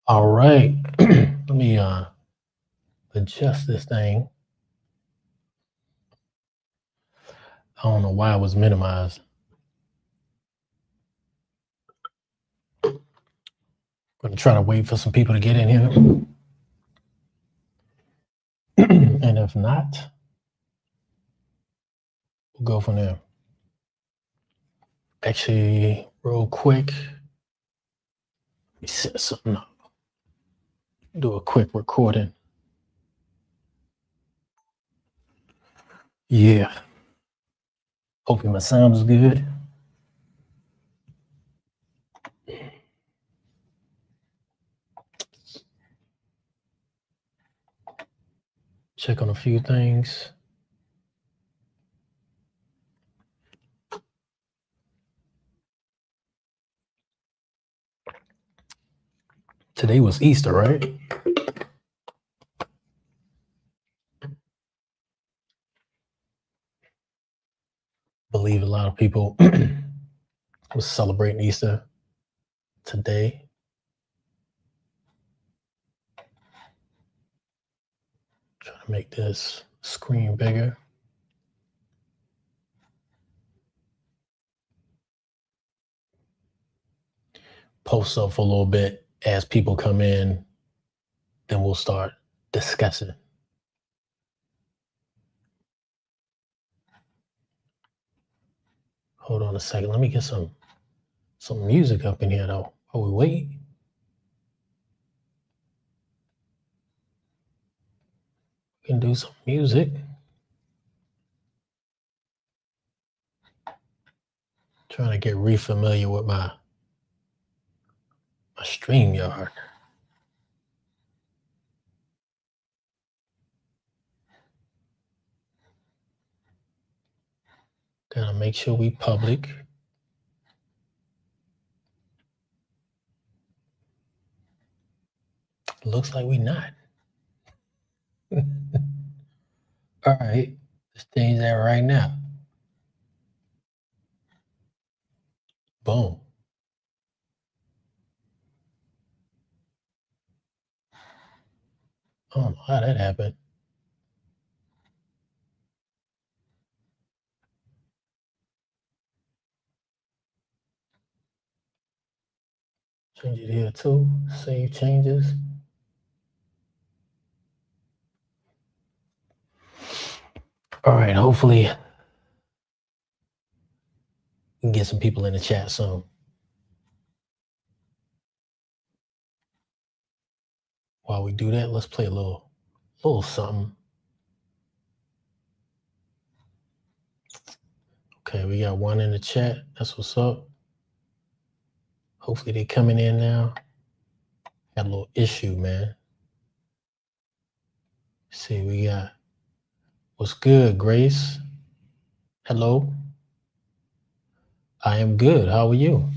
All right. Let me adjust this thing. I don't know why it was minimized. Gonna try to wait for some people to get in here. And if not, we'll go from there. Actually, real quick, let me set something up. Do a quick recording. Yeah. Hopefully my sound is good. Check on a few things. Today was Easter, right? Believe a lot of people was celebrating Easter today. Try to make this screen bigger. Post up for a little bit as people come in, then we'll start discussing. Hold on a second. Let me get some music up in here though. While we wait. We can do some music. Trying to get re-familiar with my StreamYard. Gotta make sure we public. Looks like we not. All right, let's change that right now. Boom. I don't know how that happened. Change it here too. Save changes. All right, hopefully we can get some people in the chat soon. While we do that, let's play a little something. Okay, we got one in the chat. That's what's up. Hopefully they coming in now. Got a little issue, man. Let's see, we got what's good, Grace? Hello. I am good. How are you?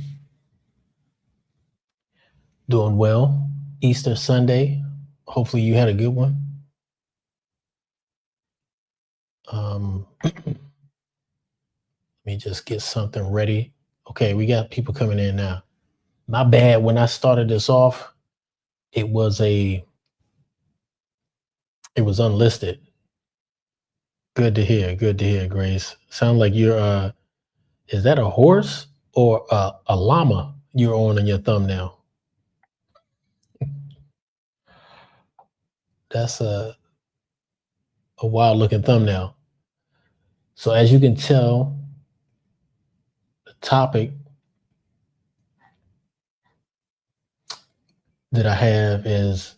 Doing well. Easter Sunday. Hopefully you had a good one. Let me just get something ready. Okay, we got people coming in now. My bad. When I started this off, it was unlisted. Good to hear. Good to hear, Grace. Sound like you're is that a horse or a llama you're on in your thumbnail? That's a wild looking thumbnail. So as you can tell, the topic that I have is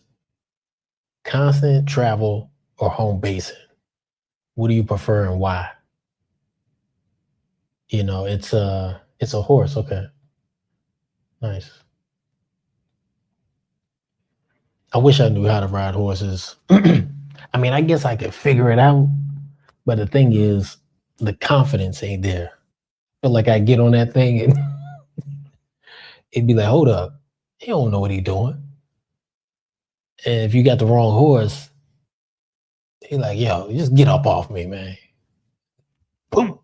constant travel or home basing. What do you prefer and why? You know, it's a horse. Okay, nice. I wish I knew how to ride horses. I mean, I guess I could figure it out, but the thing is, the confidence ain't there. I feel like I get on that thing and it'd be like, hold up, he don't know what he doing. And if you got the wrong horse, he like, yo, just get up off me, man. Boom.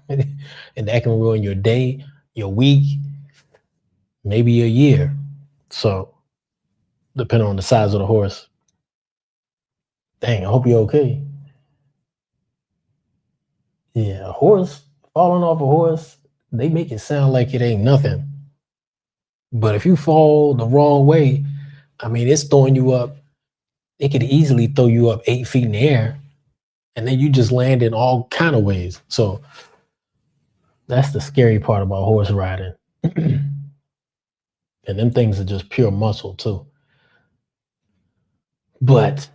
And that can ruin your day, your week, maybe your year. So depending on the size of the horse. Dang, I hope you're okay. Yeah, a horse falling off a horse, they make it sound like it ain't nothing. But if you fall the wrong way, I mean, it's throwing you up. It could easily throw you up 8 feet in the air, and then you just land in all kind of ways. So that's the scary part about horse riding. And them things are just pure muscle too. But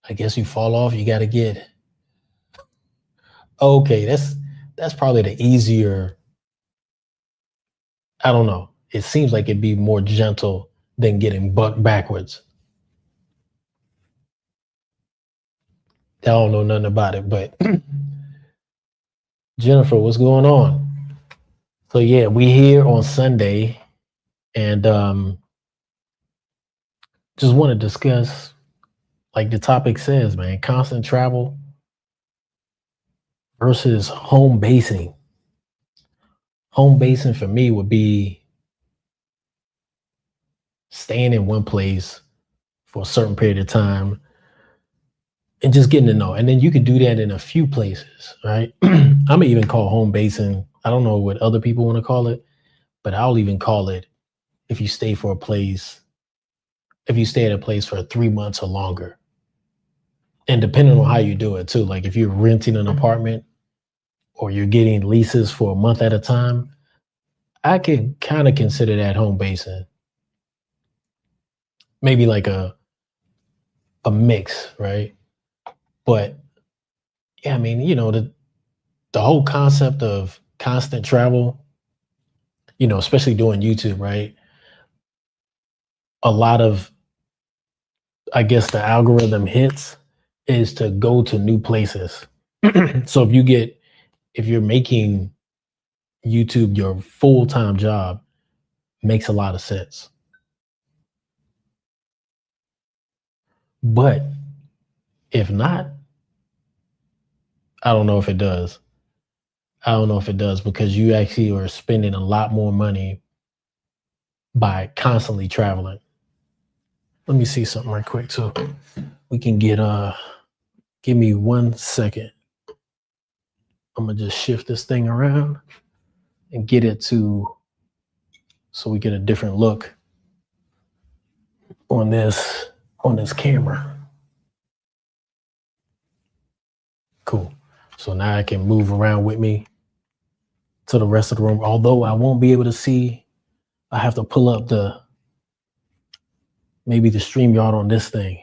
I guess you fall off, you got to get okay. That's probably the easier. I don't know. It seems like it'd be more gentle than getting bucked backwards. I don't know nothing about it, but Jennifer, what's going on? So yeah, we here on Sunday, and just want to discuss, like the topic says, man, constant travel versus home basing. Home basing for me would be staying in one place for a certain period of time and just getting to know. And then you could do that in a few places, right? I'm gonna even call home basing. I don't know what other people want to call it, but I'll even call it if you stay for a place, if you stay at a place for 3 months or longer. And depending on how you do it too, like if you're renting an apartment or you're getting leases for a month at a time, I could kind of consider that home basing. Maybe like a mix, right? But yeah, I mean, the whole concept of constant travel, especially doing YouTube, right? A lot of, I guess, the algorithm hits is to go to new places. So if you're making YouTube your full-time job, makes a lot of sense. But if not, I don't know if it does. I don't know if it does because you actually are spending a lot more money by constantly traveling. Let me see something right quick so we can give me 1 second. I'm gonna just shift this thing around and get it to so we get a different look on this camera. Cool. So now I can move around with me to the rest of the room. Although I won't be able to see, I have to pull up maybe the StreamYard on this thing.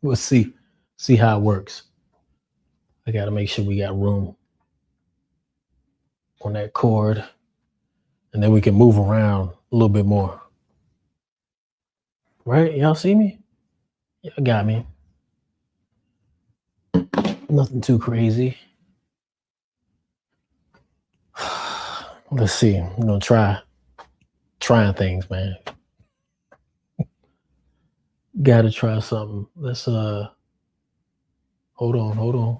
We'll see how it works. I got to make sure we got room on that cord, and then we can move around a little bit more. Right? Y'all see me? Y'all got me. Nothing too crazy. Let's see. I'm gonna trying things, man. Gotta try something. Let's hold on.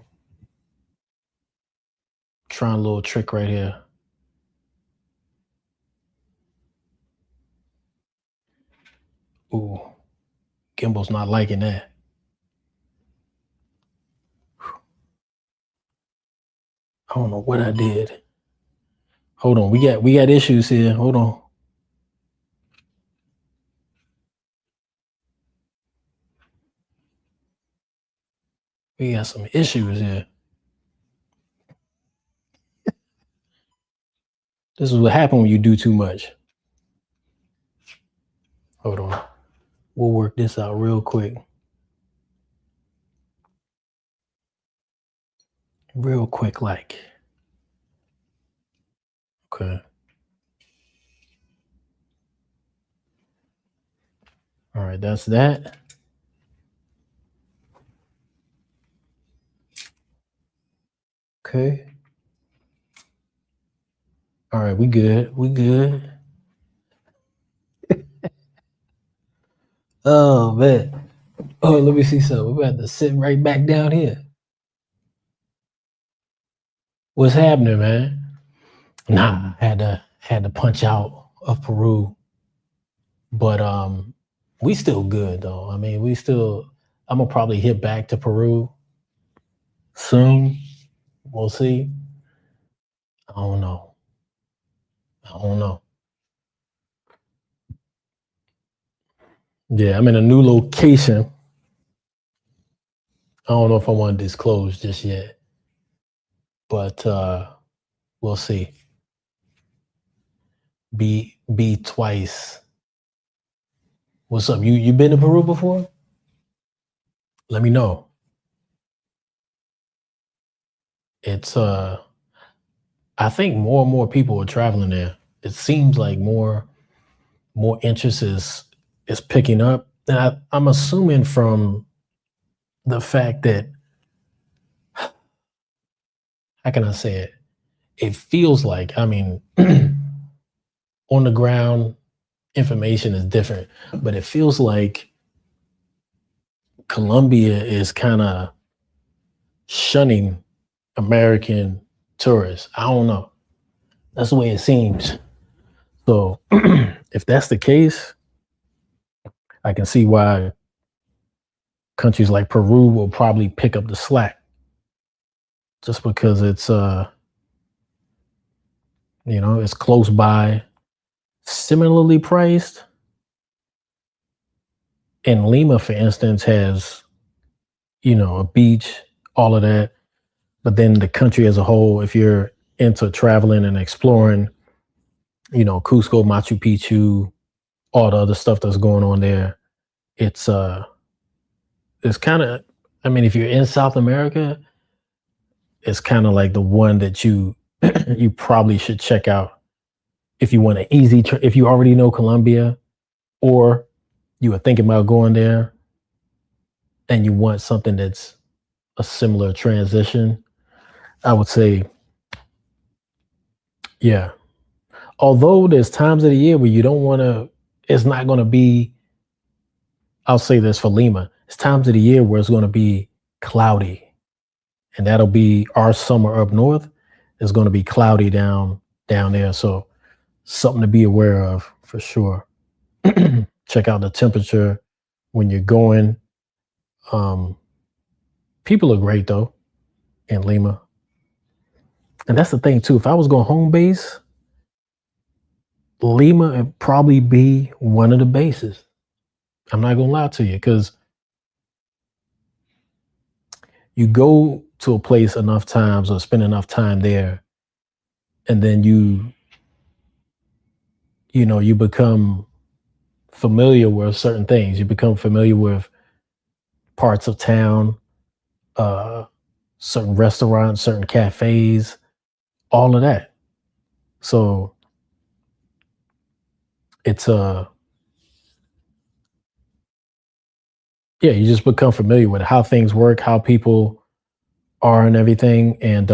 Trying a little trick right here. Ooh, Gimbal's not liking that. I don't know what I did. Hold on, we got issues here. Hold on. We got some issues here. This is what happens when you do too much. Hold on. We'll work this out real quick. Real quick, like. Okay. All right, that's that. Okay. All right, we good. We good. Oh man. Oh, let me see something. We're about to sit right back down here. What's happening, man? Nah, had to punch out of Peru. But we still good though. I mean, we still. I'm gonna probably hit back to Peru soon. We'll see. I don't know. I don't know. Yeah, I'm in a new location. I don't know if I want to disclose just yet, but we'll see. Be twice. What's up? You been to Peru before? Let me know. It's I think more and more people are traveling there. It seems like more interest is picking up. And I'm assuming from the fact that, how can I say it? It feels like, I mean, on the ground information is different, but it feels like Colombia is kind of shunning American tourists. I don't know. That's the way it seems. So if that's the case, I can see why countries like Peru will probably pick up the slack just because it's close by, similarly priced. And Lima, for instance, has, a beach, all of that. But then the country as a whole, if you're into traveling and exploring, Cusco, Machu Picchu, all the other stuff that's going on there, it's it's kind of, I mean, if you're in South America, it's kind of like the one that you you probably should check out if you want an easy if you already know Colombia, or you were thinking about going there and you want something that's a similar transition. I would say, yeah. Although there's times of the year where you don't want to, it's not going to be, I'll say this for Lima, it's times of the year where it's going to be cloudy. And that'll be our summer up north is going to be cloudy down there. So something to be aware of for sure. Check out the temperature when you're going. Um, People are great though in Lima. And that's the thing too. If I was going home base, Lima would probably be one of the bases. I'm not gonna lie to you, because you go to a place enough times or spend enough time there, and then you become familiar with certain things. You become familiar with parts of town, uh, certain restaurants, certain cafes, all of that. So it's yeah, you just become familiar with how things work, how people are, and everything. And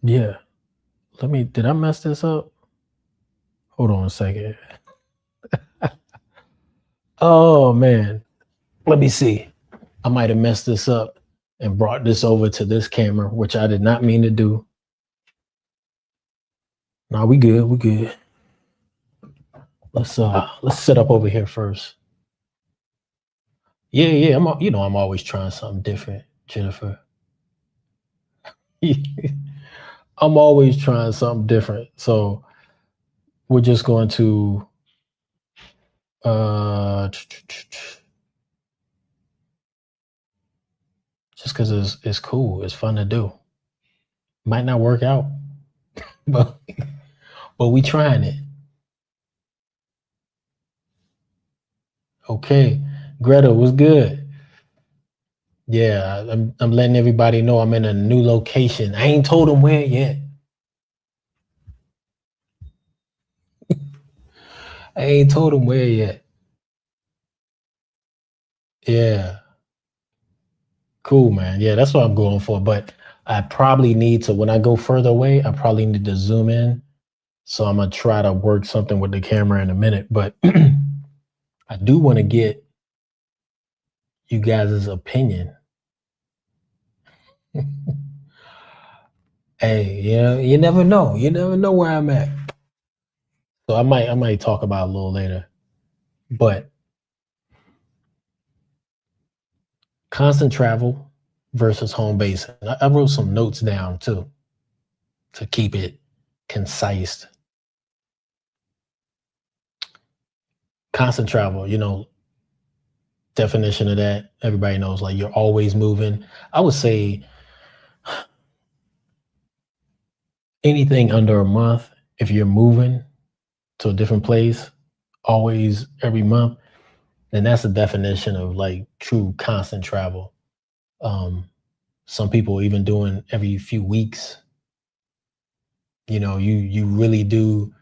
yeah, did I mess this up? Hold on a second. Oh man, let me see. I might have messed this up and brought this over to this camera, which I did not mean to do. No, we good. We good. Let's set up over here first. Yeah, yeah. I'm always trying something different, Jennifer. I'm always trying something different. So we're just going to just because it's cool, it's fun to do. Might not work out, but we trying it. Okay, Greta was good. Yeah, I'm letting everybody know I'm in a new location. I ain't told them where yet. I ain't told them where yet. Yeah, cool, man. Yeah, that's what I'm going for. But I probably need to, when I go further away, I probably need to zoom in. So I'm gonna try to work something with the camera in a minute. But I do want to get you guys' opinion. Hey, you never know. You never know where I'm at. So I might talk about it a little later. But constant travel versus home base. And I wrote some notes down too to keep it concise. Constant travel, definition of that, everybody knows like you're always moving. I would say anything under a month, if you're moving to a different place, always every month, then that's the definition of like true constant travel. Um, some people even doing every few weeks. You really do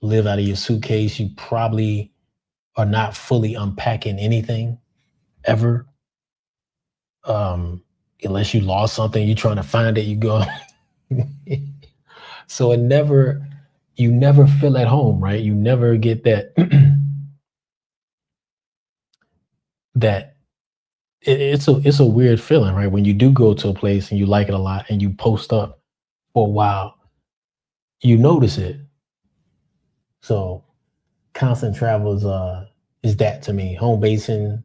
live out of your suitcase. You probably are not fully unpacking anything ever. Um, Unless you lost something, you're trying to find it, you go. So you never feel at home, right? You never get that that it's a weird feeling, right? When you do go to a place and you like it a lot and you post up for a while, you notice it. So constant travel is that to me. Home basing,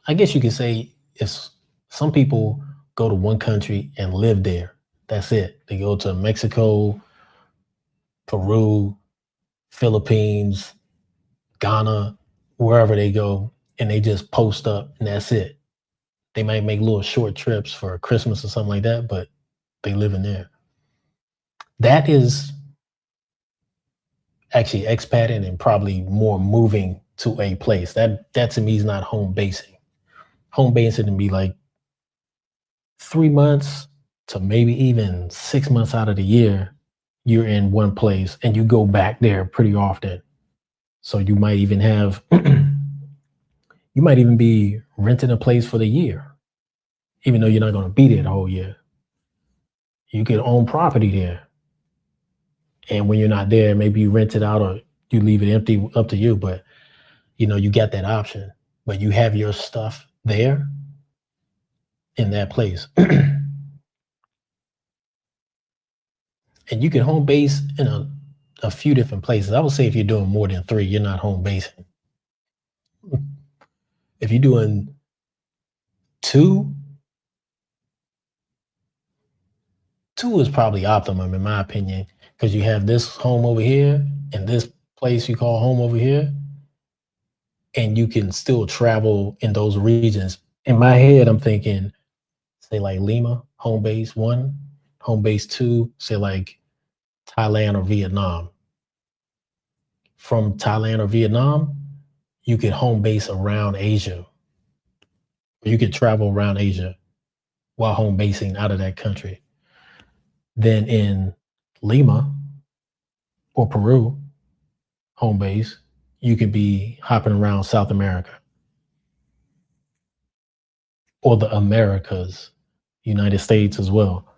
I guess you could say if some people go to one country and live there. That's it. They go to Mexico, Peru, Philippines, Ghana, wherever they go, and they just post up and that's it. They might make little short trips for Christmas or something like that, but they live in there. That is actually expatting and probably more moving to a place. That to me is not home basing. Home basing can be like 3 months to maybe even 6 months out of the year, you're in one place and you go back there pretty often. So you might even have you might even be renting a place for the year, even though you're not going to be there the whole year. You could own property there. And when you're not there, maybe you rent it out or you leave it empty, up to you. But you got that option. But you have your stuff there in that place. And you can home base in a few different places. I would say if you're doing more than three, you're not home basing. If you're doing two, two is probably optimum in my opinion, because you have this home over here and this place you call home over here, and you can still travel in those regions. In my head, I'm thinking, say like Lima, home base one, home base two, say like Thailand or Vietnam. From Thailand or Vietnam, you could home base around Asia. You could travel around Asia while home basing out of that country. Then in Lima or Peru, home base, you could be hopping around South America or the Americas, United States as well.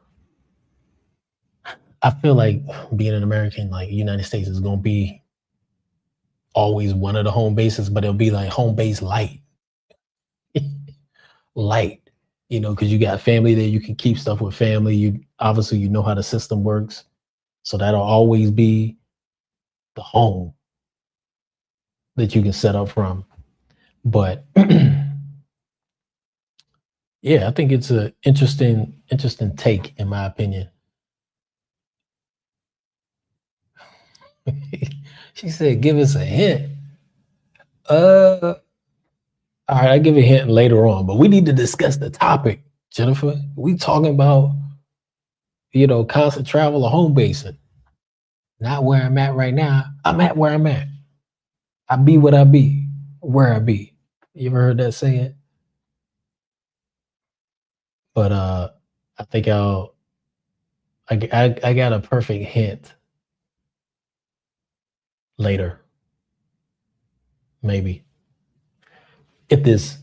I feel like being an American, like United States, is gonna be always one of the home bases, but it'll be like home base light, light. Because you got family there, you can keep stuff with family. You obviously you know how the system works, so that'll always be the home that you can set up from. But yeah, I think it's a interesting take in my opinion. She said, "Give us a hint." Uh, all right, I'll give you a hint later on, but we need to discuss the topic, Jennifer. We talking about constant travel or home basing, not where I'm at right now. I'm at where I'm at. I be what I be, where I be. You ever heard that saying? But I think I got a perfect hint later, maybe if this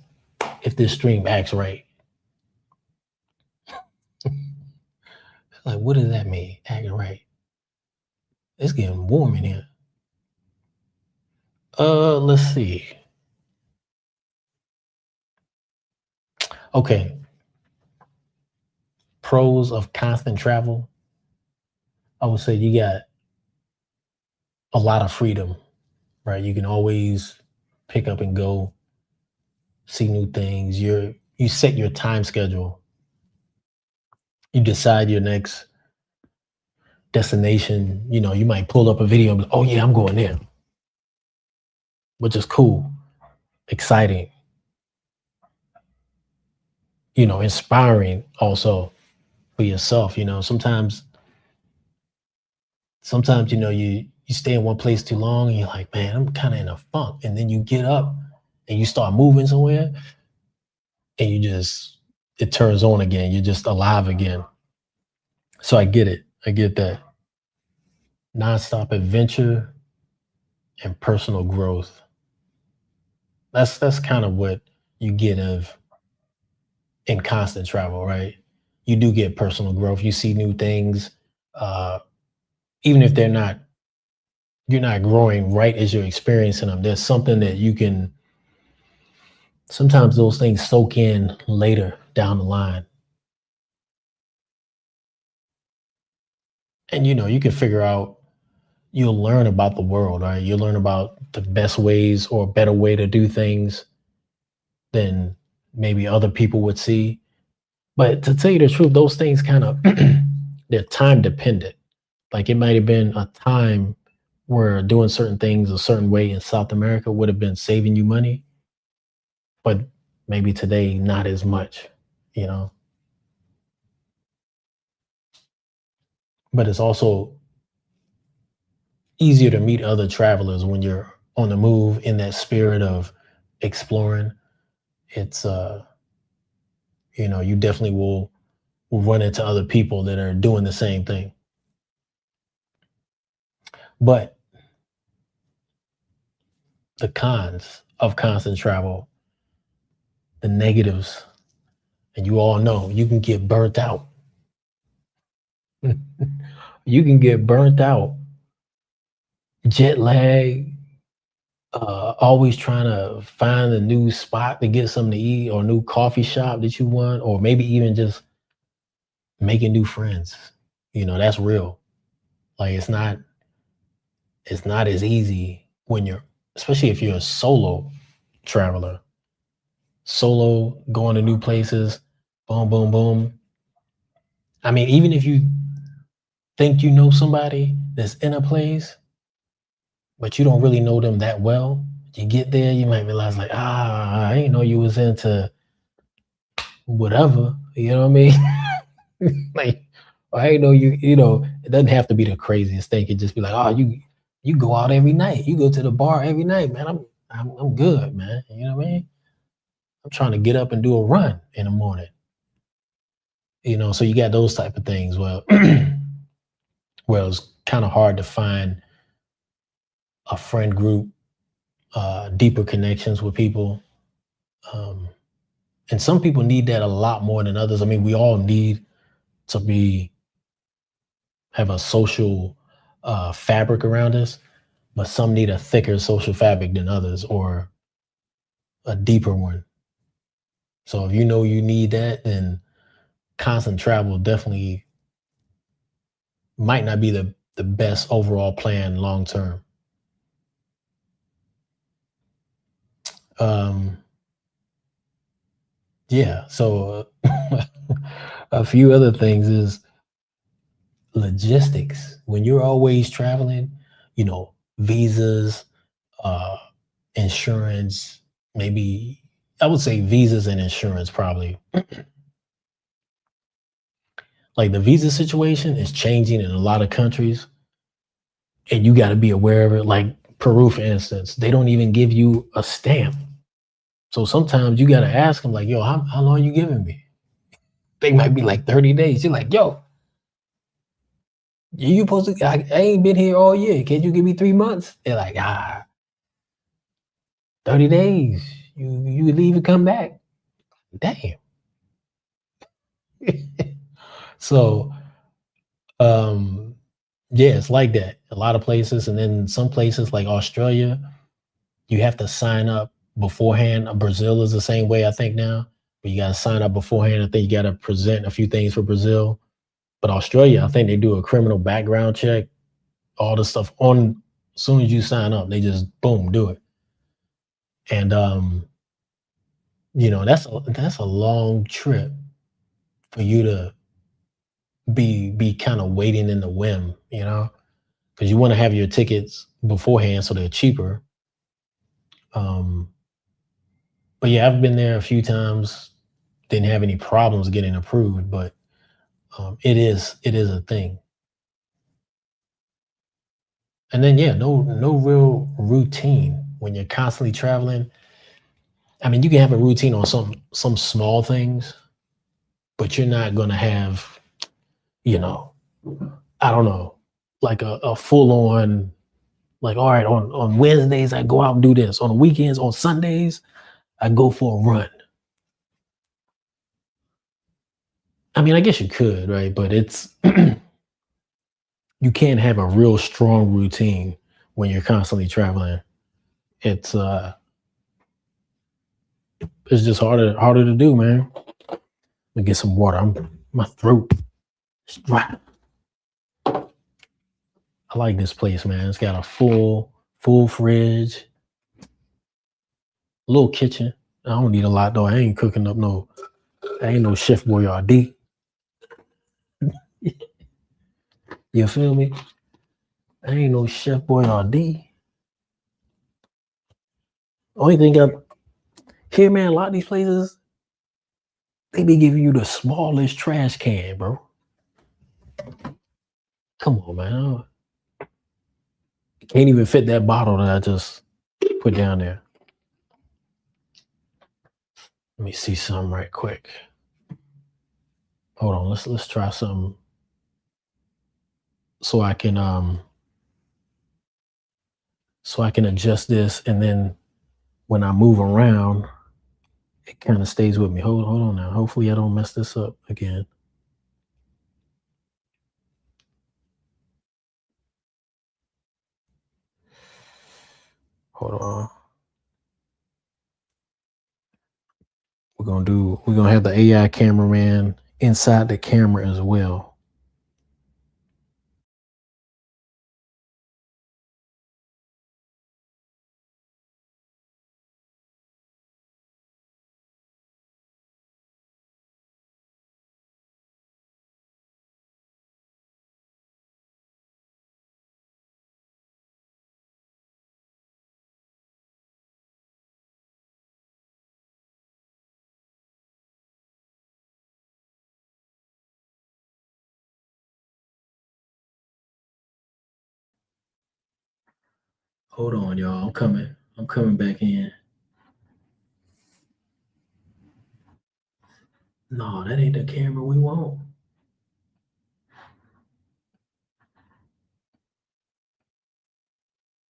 stream acts right. Like, what does that mean? Acting right? It's getting warm in here. Let's see. Okay, pros of constant travel. I would say you got a lot of freedom, right? You can always pick up and go, see new things. You set your time schedule. You decide your next destination. You might pull up a video and be like, oh yeah, I'm going there, which is cool, exciting, inspiring also for yourself. Sometimes you stay in one place too long and you're like, man, I'm kind of in a funk. And then you get up and you start moving somewhere and it turns on again. You're just alive again. So I get it. I get that. Nonstop adventure and personal growth. That's kind of what you get of in constant travel, right? You do get personal growth. You see new things, uh, even if you're not growing right as you're experiencing them. There's something that you can. Sometimes those things soak in later down the line, and you can figure out. You'll learn about the world, right? You'll learn about the best ways or better way to do things than maybe other people would see. But to tell you the truth, those things kind of they're time dependent. Like it might have been a time where doing certain things a certain way in South America would have been saving you money, but maybe today not as much, you know. But it's also easier to meet other travelers when you're on the move in that spirit of exploring. It's you definitely will run into other people that are doing the same thing. But the cons of constant travel, the negatives, and you all know you can get burnt out. You can get burnt out, jet lag, always trying to find a new spot to get something to eat or a new coffee shop that you want, or maybe even just making new friends. That's real. Like it's not as easy when especially if you're a solo traveler, solo going to new places, boom, boom, boom. I mean, even if you think you know somebody that's in a place, but you don't really know them that well, you get there, you might realize like, I didn't know you was into whatever. You know what I mean? Like, I didn't know it doesn't have to be the craziest thing. It could just be like, oh, you go out every night. You go to the bar every night, man. I'm good, man. You know what I mean? I'm trying to get up and do a run in the morning. So you got those type of things. Well, well, it's kind of hard to find a friend group, deeper connections with people. And some people need that a lot more than others. I mean, we all need to have a social fabric around us, but some need a thicker social fabric than others or a deeper one. So if you know you need that, then constant travel definitely might not be the best overall plan long term. Um, yeah, so a few other things is logistics. When you're always traveling, visas, uh, insurance, maybe I would say visas and insurance probably. Like the visa situation is changing in a lot of countries, and you got to be aware of it. Like Peru, for instance, they don't even give you a stamp. So sometimes you got to ask them, like, yo, how long are you giving me? They might be like 30 days. You're like, yo, you supposed to, I ain't been here all year. Can't you give me 3 months? They're like, 30 days. You leave and come back. Damn. So, um, yeah, it's like that. A lot of places. And then some places like Australia, you have to sign up beforehand. Brazil is the same way, I think now. But you got to sign up beforehand. I think you got to present a few things for Brazil. But Australia, I think they do a criminal background check, all the stuff As soon as you sign up, they just boom do it. And that's a long trip for you to be kind of waiting in the whim, because you want to have your tickets beforehand so they're cheaper. Um, but yeah, I've been there a few times, didn't have any problems getting approved, but it is a thing. And then yeah, no real routine when you're constantly traveling. I mean, you can have a routine on some small things, but you're not gonna have, you know, I don't know, like a full on, like, all right, on Wednesdays I go out and do this. On the weekends, on Sundays, I go for a run. I mean, I guess you could, right? But it's you can't have a real strong routine when you're constantly traveling. It's just harder to do, man. Let me get some water. My throat is dry. I like this place, man. It's got a full fridge, little kitchen. I don't need a lot though. I ain't cooking up no. I ain't no Chef Boyardee. You feel me? I ain't no Chef Boyardee. Only thing I here, man. A lot of these places they be giving you the smallest trash can, bro. Come on, man. Can't even fit that bottle that I just put down there. Let me see something right quick. Hold on. Let's try something so I can adjust this, and then when I move around, it kind of stays with me. Hold on now. Hopefully I don't mess this up again. Hold on. We're gonna have the AI cameraman inside the camera as well. Hold on, y'all. I'm coming. I'm coming back in. No, that ain't the camera we want.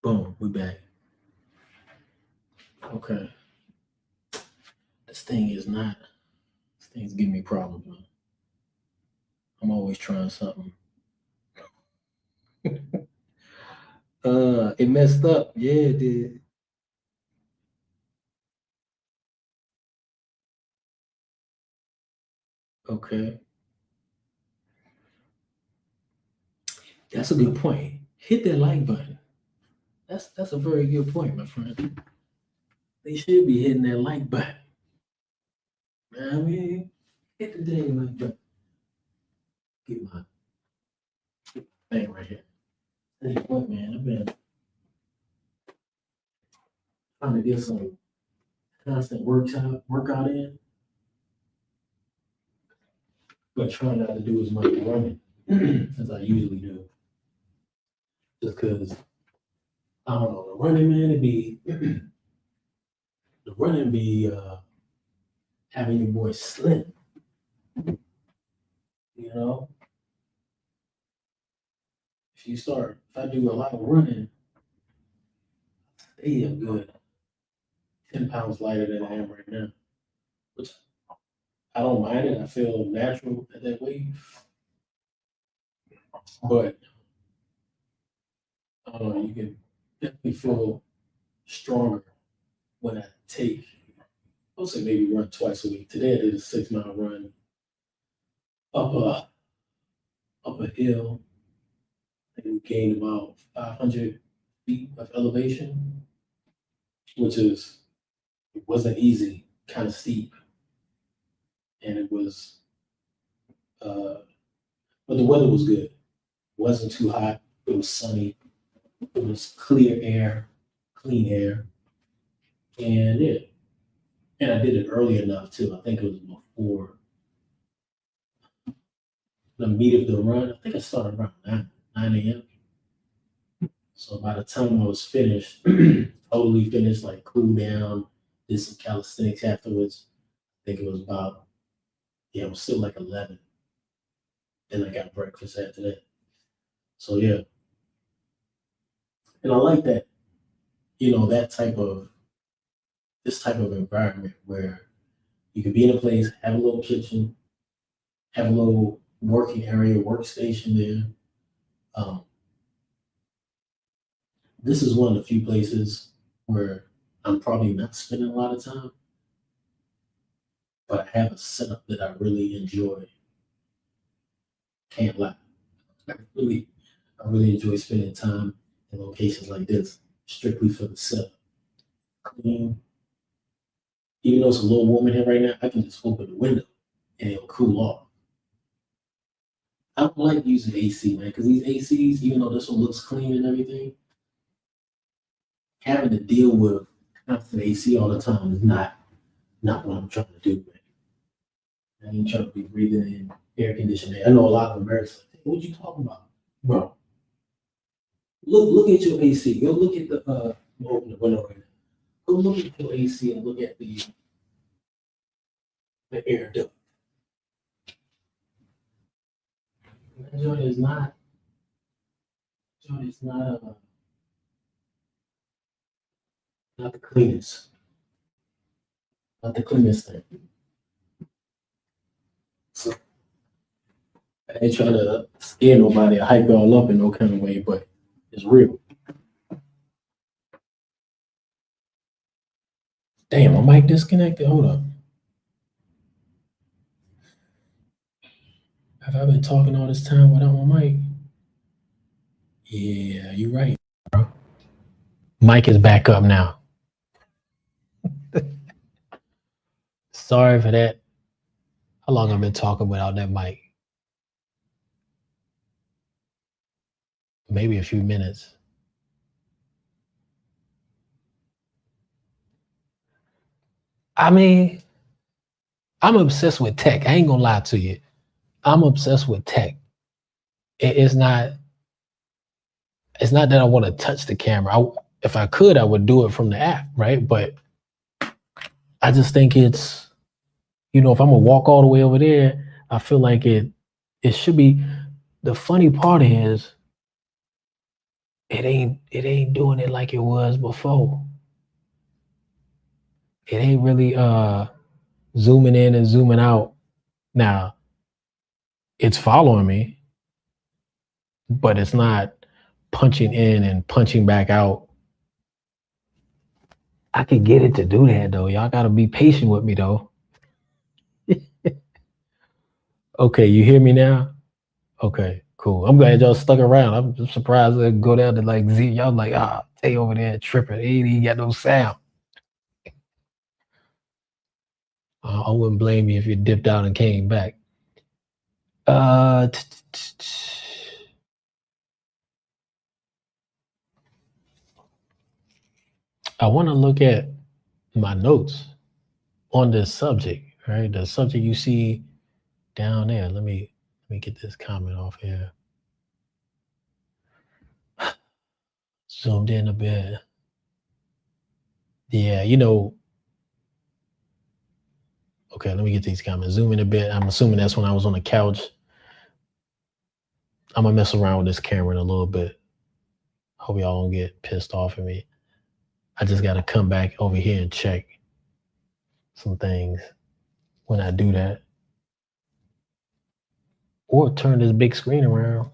Boom, we back. Okay. This thing is not. This thing's giving me problems, man. I'm always trying something. It messed up. Yeah, it did. Okay, that's a good point. Hit that like button. That's a very good point, my friend. They should be hitting that like button. Man, I mean, hit the dang like button. Get my thing right here. Tell you what, man, I've been trying to get some constant workout in, but trying not to do as much running as I usually do. Just because I don't know, the running man it be the running be having your boy slim, you know. If I do a lot of running, stay a good 10 pounds lighter than I am right now, which I don't mind it. I feel natural at that weight, but I don't know, you can definitely feel stronger when I take, I'll say maybe run twice a week. Today I did a 6 mile run up a hill. I think we gained about 500. feet of elevation, which is it wasn't easy, kind of steep, and it was, uh, but the weather was good. It wasn't too hot. It was sunny. It was clear air, clean air, and yeah, and I did it early enough too. I think it was before the meat of the run. I think I started around 9 a.m. So by the time I was finished, totally finished, like cooled down, did some calisthenics afterwards. I think it was about, yeah, it was still like 11. Then I got breakfast after that. So yeah, and I like that, that this type of environment where you can be in a place, have a little kitchen, have a little working area, workstation there. Um, this is one of the few places where I'm probably not spending a lot of time, but I have a setup that I really enjoy. Can't lie. I really, I really enjoy spending time in locations like this, strictly for the setup. Clean. Even though it's a little warm in here right now, I can just open the window and it'll cool off. I don't like using AC, man, because these ACs, even though this one looks clean and everything, having to deal with constant AC all the time is not what I'm trying to do, man. I ain't trying to be breathing in air conditioning. I know a lot of Americans like, "Hey, what you talking about, bro? Look at your AC. Go look at open the window right now. Go look at your AC and look at the air duct. That joint is not the cleanest, not the cleanest thing. So I ain't trying to scare nobody or hype y'all up in no kind of way, but it's real. Damn, my mic disconnected. Hold up. Have I been talking all this time without my mic? Yeah, you're right, bro. Mic is back up now. Sorry for that. How long I've been talking without that mic? Maybe a few minutes. I mean, I'm obsessed with tech. I ain't gonna lie to you. I'm obsessed with tech. It's not. It's not that I want to touch the camera. If I could, I would do it from the app, right? But I just think it's, if I'm gonna walk all the way over there, I feel like it should be. The funny part is it ain't doing it like it was before. It ain't really zooming in and zooming out. Now it's following me, but it's not punching in and punching back out. I could get it to do that though. Y'all gotta be patient with me though. Okay, you hear me now? Okay, cool. I'm glad y'all stuck around. I'm surprised I go down to like Z. Y'all like, Tay over there tripping. He ain't even got no sound. I wouldn't blame you if you dipped out and came back. Uh, t- t- t- I want to look at my notes on this subject, right? The subject you see down there. Let me get this comment off here. Zoomed in a bit. Yeah, okay, let me get these comments. Zoom in a bit. I'm assuming that's when I was on the couch. I'm gonna mess around with this camera in a little bit. Hope y'all don't get pissed off at me. I just gotta come back over here and check some things when I do that. Or turn this big screen around.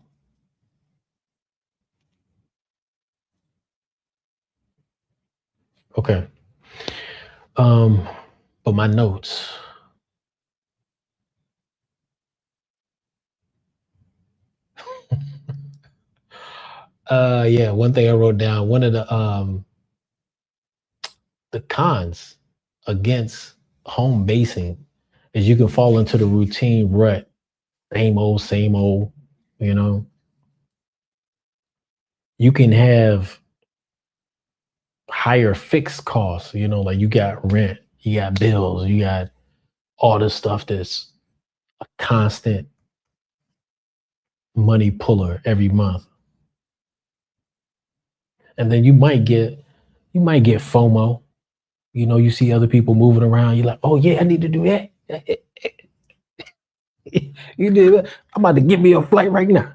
Okay. But my notes. Yeah, one thing I wrote down, one of the cons against home basing is you can fall into the routine rut, same old, you know. You can have higher fixed costs, like you got rent, you got bills, you got all this stuff that's a constant money puller every month. And then you might get FOMO. You see other people moving around, you're like, oh yeah, I need to do that. You do it. I'm about to get me a flight right now.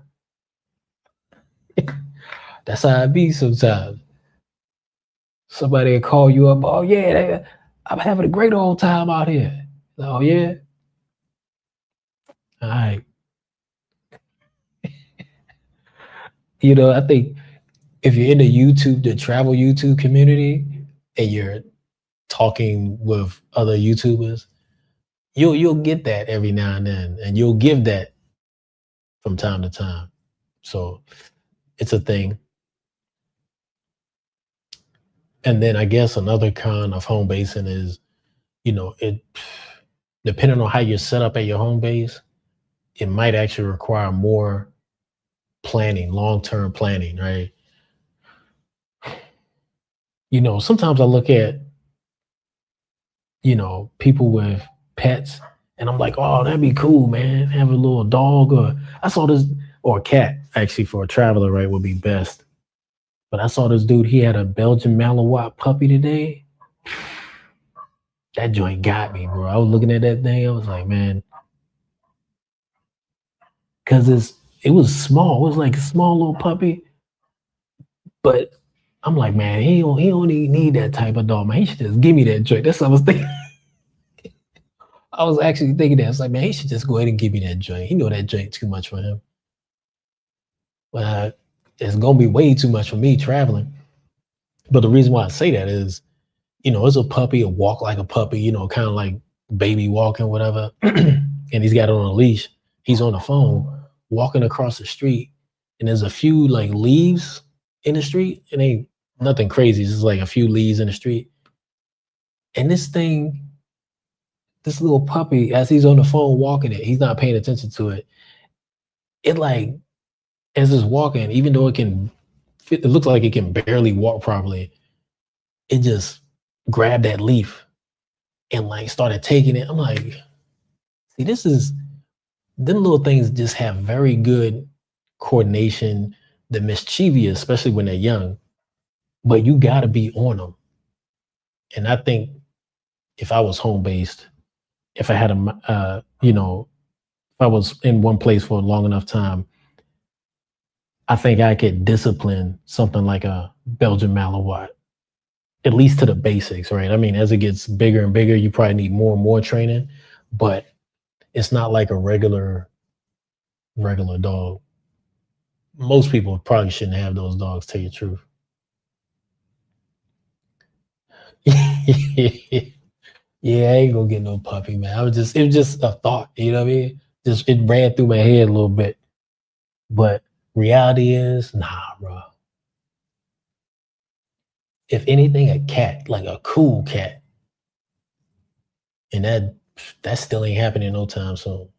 That's how it be sometimes. Somebody will call you up, oh yeah, I'm having a great old time out here. Oh yeah. All right. I think if you're in the travel YouTube community and you're talking with other YouTubers, you'll get that every now and then, and you'll give that from time to time. So it's a thing. And then I guess another con of home basing is, it depending on how you're set up at your home base, it might actually require more planning, long-term planning, right? Sometimes I look at, people with pets and I'm like, oh, that'd be cool, man. Have a little dog or I saw this or a cat actually for a traveler, right, would be best. But I saw this dude, he had a Belgian Malinois puppy today. That joint got me, bro. I was looking at that thing, I was like, man, because it was small. It was like a small little puppy, but I'm like, man, he don't even need that type of dog, man. He should just give me that joint. That's what I was thinking. I was actually thinking that. I was like, man, he should just go ahead and give me that joint. He know that joint too much for him. But it's gonna be way too much for me traveling. But the reason why I say that is, it's a puppy, a walk like a puppy, kind of like baby walking, whatever. And he's got it on a leash. He's on the phone, walking across the street, and there's a few like leaves in the street. It ain't nothing crazy. It's just like a few leaves in the street. And this little puppy, as he's on the phone walking it, he's not paying attention to it. It like as it's walking, even though it looks like it can barely walk properly. It just grabbed that leaf and like started taking it. I'm like, see, them little things just have very good coordination. The mischievous, especially when they're young, but you got to be on them. And I think if I was home based, if I had if I was in one place for a long enough time, I think I could discipline something like a Belgian Malinois, at least to the basics, right? I mean, as it gets bigger and bigger, you probably need more and more training, but it's not like a regular dog. Most people probably shouldn't have those dogs, tell you the truth. Yeah, I ain't gonna get no puppy, man. It was just a thought, you know what I mean? Just it ran through my head a little bit. But reality is, nah, bro. If anything, a cat, like a cool cat, and that still ain't happening no time soon.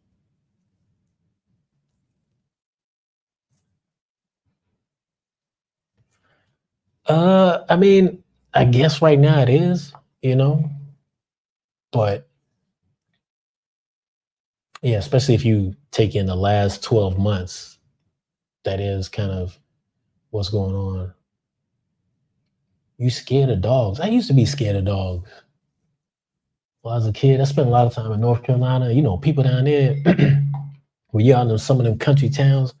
I mean, I guess right now it is, you know, but yeah, especially if you take in the last 12 months, that is kind of what's going on. You scared of dogs? I used to be scared of dogs. When I was a kid, I spent a lot of time in North Carolina. People down there, when you're out in some of them country towns,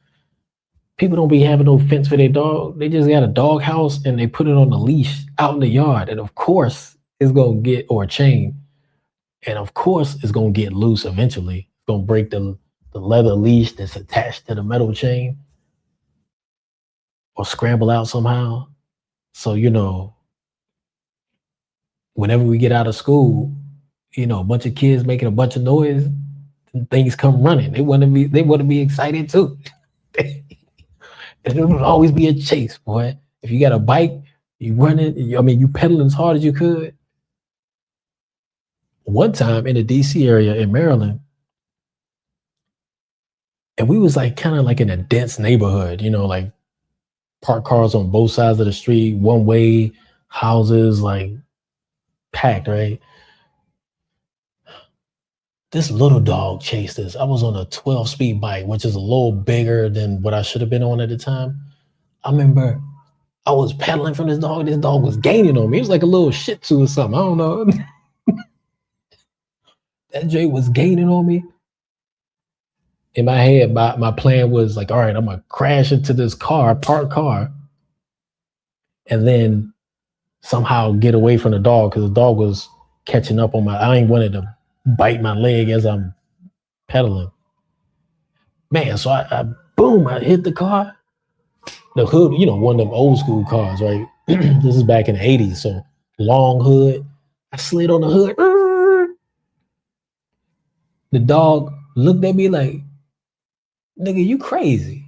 people don't be having no fence for their dog. They just got a dog house and they put it on a leash out in the yard. And of course, it's gonna get or a chain. And of course, it's gonna get loose eventually. It's gonna break the leather leash that's attached to the metal chain or scramble out somehow. So, whenever we get out of school, a bunch of kids making a bunch of noise, things come running. They want to be excited too. And it would always be a chase, boy. If you got a bike, you run it. I mean, you pedal as hard as you could. One time in the DC area in Maryland, and we was like kind of like in a dense neighborhood, like parked cars on both sides of the street, one way, houses like packed, right? This little dog chased us. I was on a 12-speed bike, which is a little bigger than what I should have been on at the time. I remember I was pedaling from this dog. This dog was gaining on me. It was like a little Shih Tzu or something. I don't know. That Jay was gaining on me. In my head, my plan was like, all right, I'm going to crash into this parked car, and then somehow get away from the dog because the dog was catching up on I ain't wanted to bite my leg as I'm pedaling. Man, so I hit the car. The hood, one of them old school cars, right? This is back in the 80s, so long hood. I slid on the hood. The dog looked at me like, nigga, you crazy.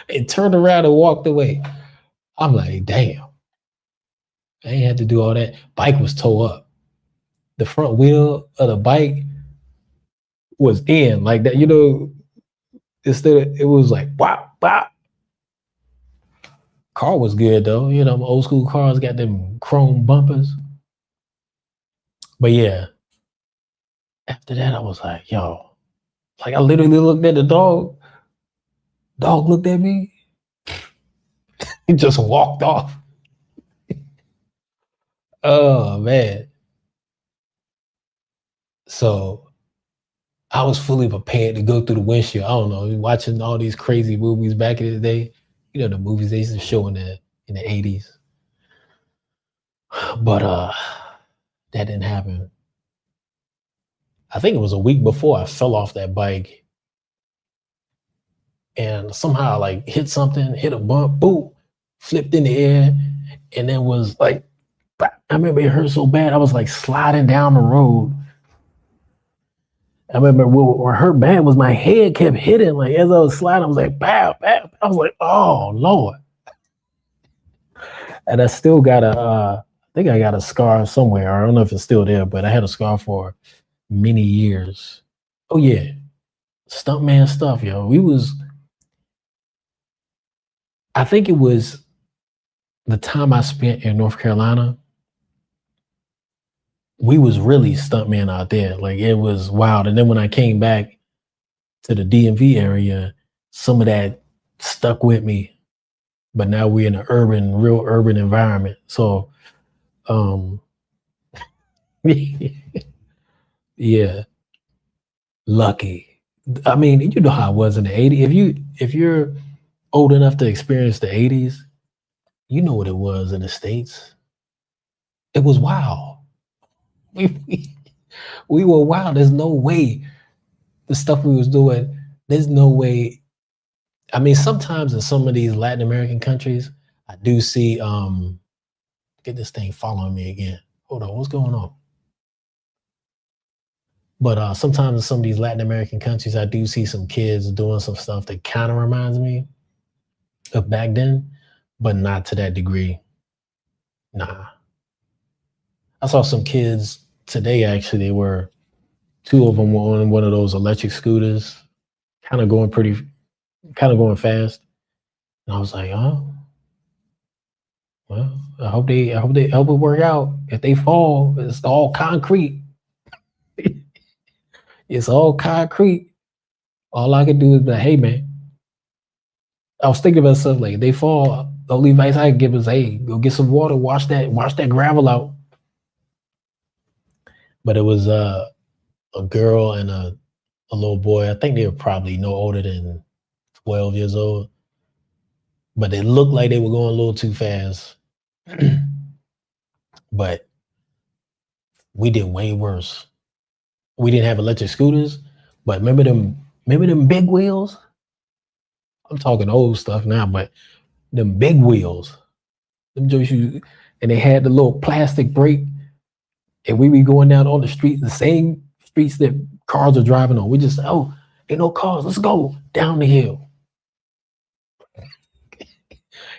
And turned around and walked away. I'm like, damn. I ain't had to do all that. Bike was towed up. The front wheel of the bike was in like that, instead it was like, wow. Car was good though. Old school cars got them chrome bumpers. But yeah, after that, I was like, yo, like I literally looked at the dog. Dog looked at me. He just walked off. Oh man. So I was fully prepared to go through the windshield. I don't know, watching all these crazy movies back in the day. The movies they used to show in the 80s. But that didn't happen. I think it was a week before I fell off that bike and somehow like hit something, hit a bump, boom, flipped in the air, and then was like, I remember it hurt so bad. I was like sliding down the road. I remember what hurt bad was my head kept hitting. Like as I was sliding, I was like, bow. I was like, oh Lord. And I still got I think I got a scar somewhere. I don't know if it's still there, but I had a scar for many years. Oh yeah. Stuntman stuff, yo. I think it was the time I spent in North Carolina. We was really stuntman out there. Like it was wild. And then when I came back to the DMV area, some of that stuck with me. But now we're in an real urban environment. So yeah. Lucky. I mean, you know how it was in the 80s. If you're old enough to experience the 80s, you know what it was in the States. It was wild. We were wild. There's no way the stuff we was doing, there's no way. I mean, sometimes in some of these Latin American countries, I do see, get this thing following me again. Hold on, what's going on? But sometimes in some of these Latin American countries, I do see some kids doing some stuff that kind of reminds me of back then, but not to that degree. Nah. I saw some kids today, actually. Two of them were on one of those electric scooters, kind of going fast. And I was like, oh, well, I hope it work out. If they fall, it's all concrete. It's all concrete. All I could do is be like, hey man. I was thinking about stuff like, if they fall, the only advice I could give is, hey, go get some water, wash that gravel out. But it was a girl and a little boy. I think they were probably no older than 12 years old. But it looked like they were going a little too fast. But we did way worse. We didn't have electric scooters, but remember them big wheels? I'm talking old stuff now, but them big wheels. And they had the little plastic brake, and we be going down on the streets, the same streets that cars are driving on. We just, ain't no cars, let's go down the hill.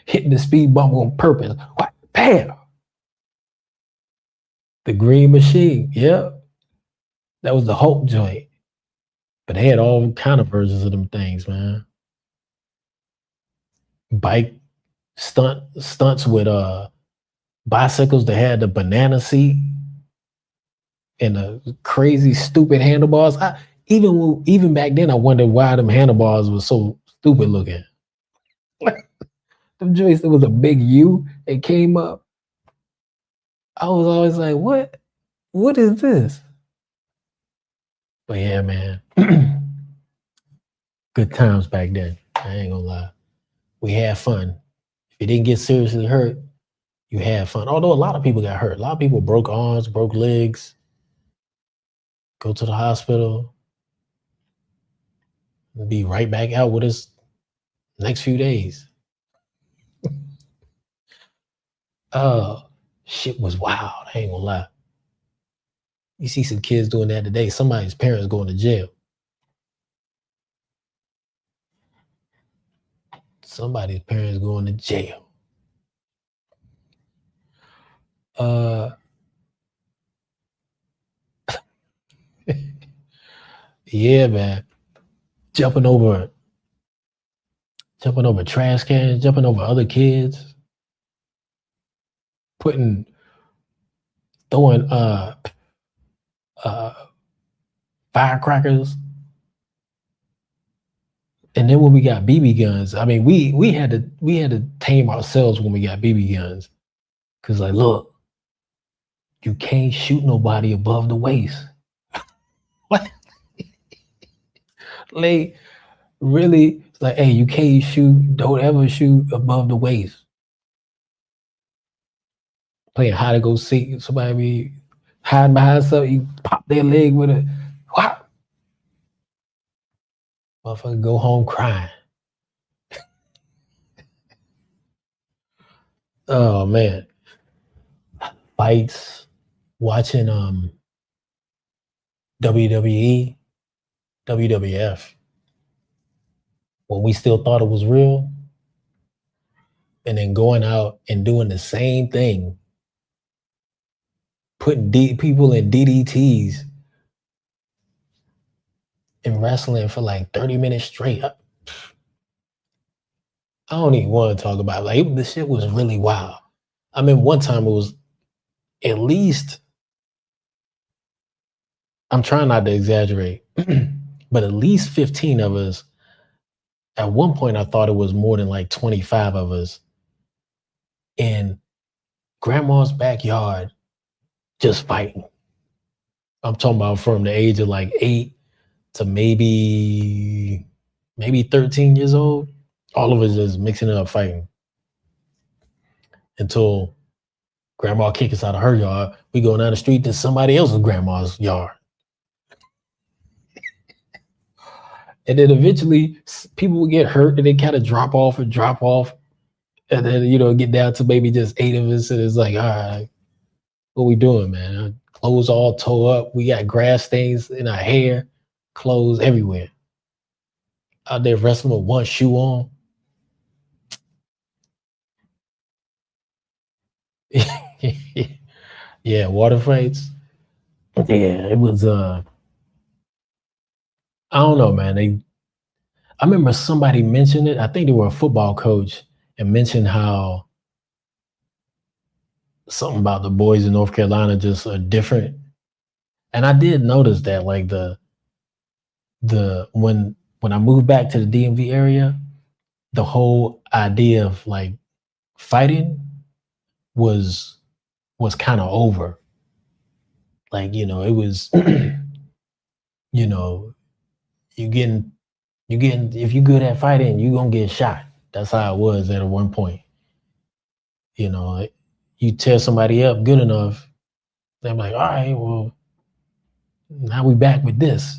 hitting the speed bump on purpose. What? Bam! The Green Machine. Yeah, that was the Hulk joint. But they had all kind of versions of them things, man. Bike stunts with bicycles that had the banana seat and the crazy stupid handlebars. Even back then, I wondered why them handlebars were so stupid looking. Them joints, there was a big U. It came up. I was always like, what? What is this? But yeah, man. Good times back then. I ain't gonna lie. We had fun. If you didn't get seriously hurt, you had fun. Although a lot of people got hurt. A lot of people broke arms, broke legs, go to the hospital, and be right back out with us next few days. Shit was wild. I ain't gonna lie. You see some kids doing that today. Somebody's parents going to jail. Somebody's parents going to jail. Yeah, man. Jumping over trash cans, jumping over other kids, throwing firecrackers. And then when we got BB guns, I mean, we had to tame ourselves when we got BB guns. Cause like, look, you can't shoot nobody above the waist. What? Like, really? It's like, hey, you can't shoot, don't ever shoot above the waist. Playing hide to go seek, somebody be hiding behind something, you pop their leg with a what? Motherfucker go home crying. Oh man. Fights, watching WWE, WWF. When we still thought it was real, and then going out and doing the same thing, putting people in DDTs and wrestling for like 30 minutes straight. I don't even want to talk about it. Like, this shit was really wild. I mean, one time it was at least, I'm trying not to exaggerate, but at least 15 of us. At one point, I thought it was more than like 25 of us in grandma's backyard just fighting. I'm talking about from the age of like 8 to maybe 13 years old. All of us just mixing it up fighting until grandma kick us out of her yard. We go down the street to somebody else's grandma's yard. And then eventually people would get hurt and they kind of drop off. And then, get down to maybe just 8 of us. And it's like, all right, what we doing, man? Our clothes all tore up. We got grass stains in our hair, clothes everywhere. Out there wrestling with one shoe on. Yeah, water fights. Yeah, it was I don't know, man. I remember somebody mentioned it. I think they were a football coach and mentioned how something about the boys in North Carolina just are different. And I did notice that, like when I moved back to the DMV area, the whole idea of like fighting was kind of over. Like, it was, you getting if you good at fighting, you gonna get shot. That's how it was at one point. You tear somebody up good enough, they're like, all right, well, now we back with this.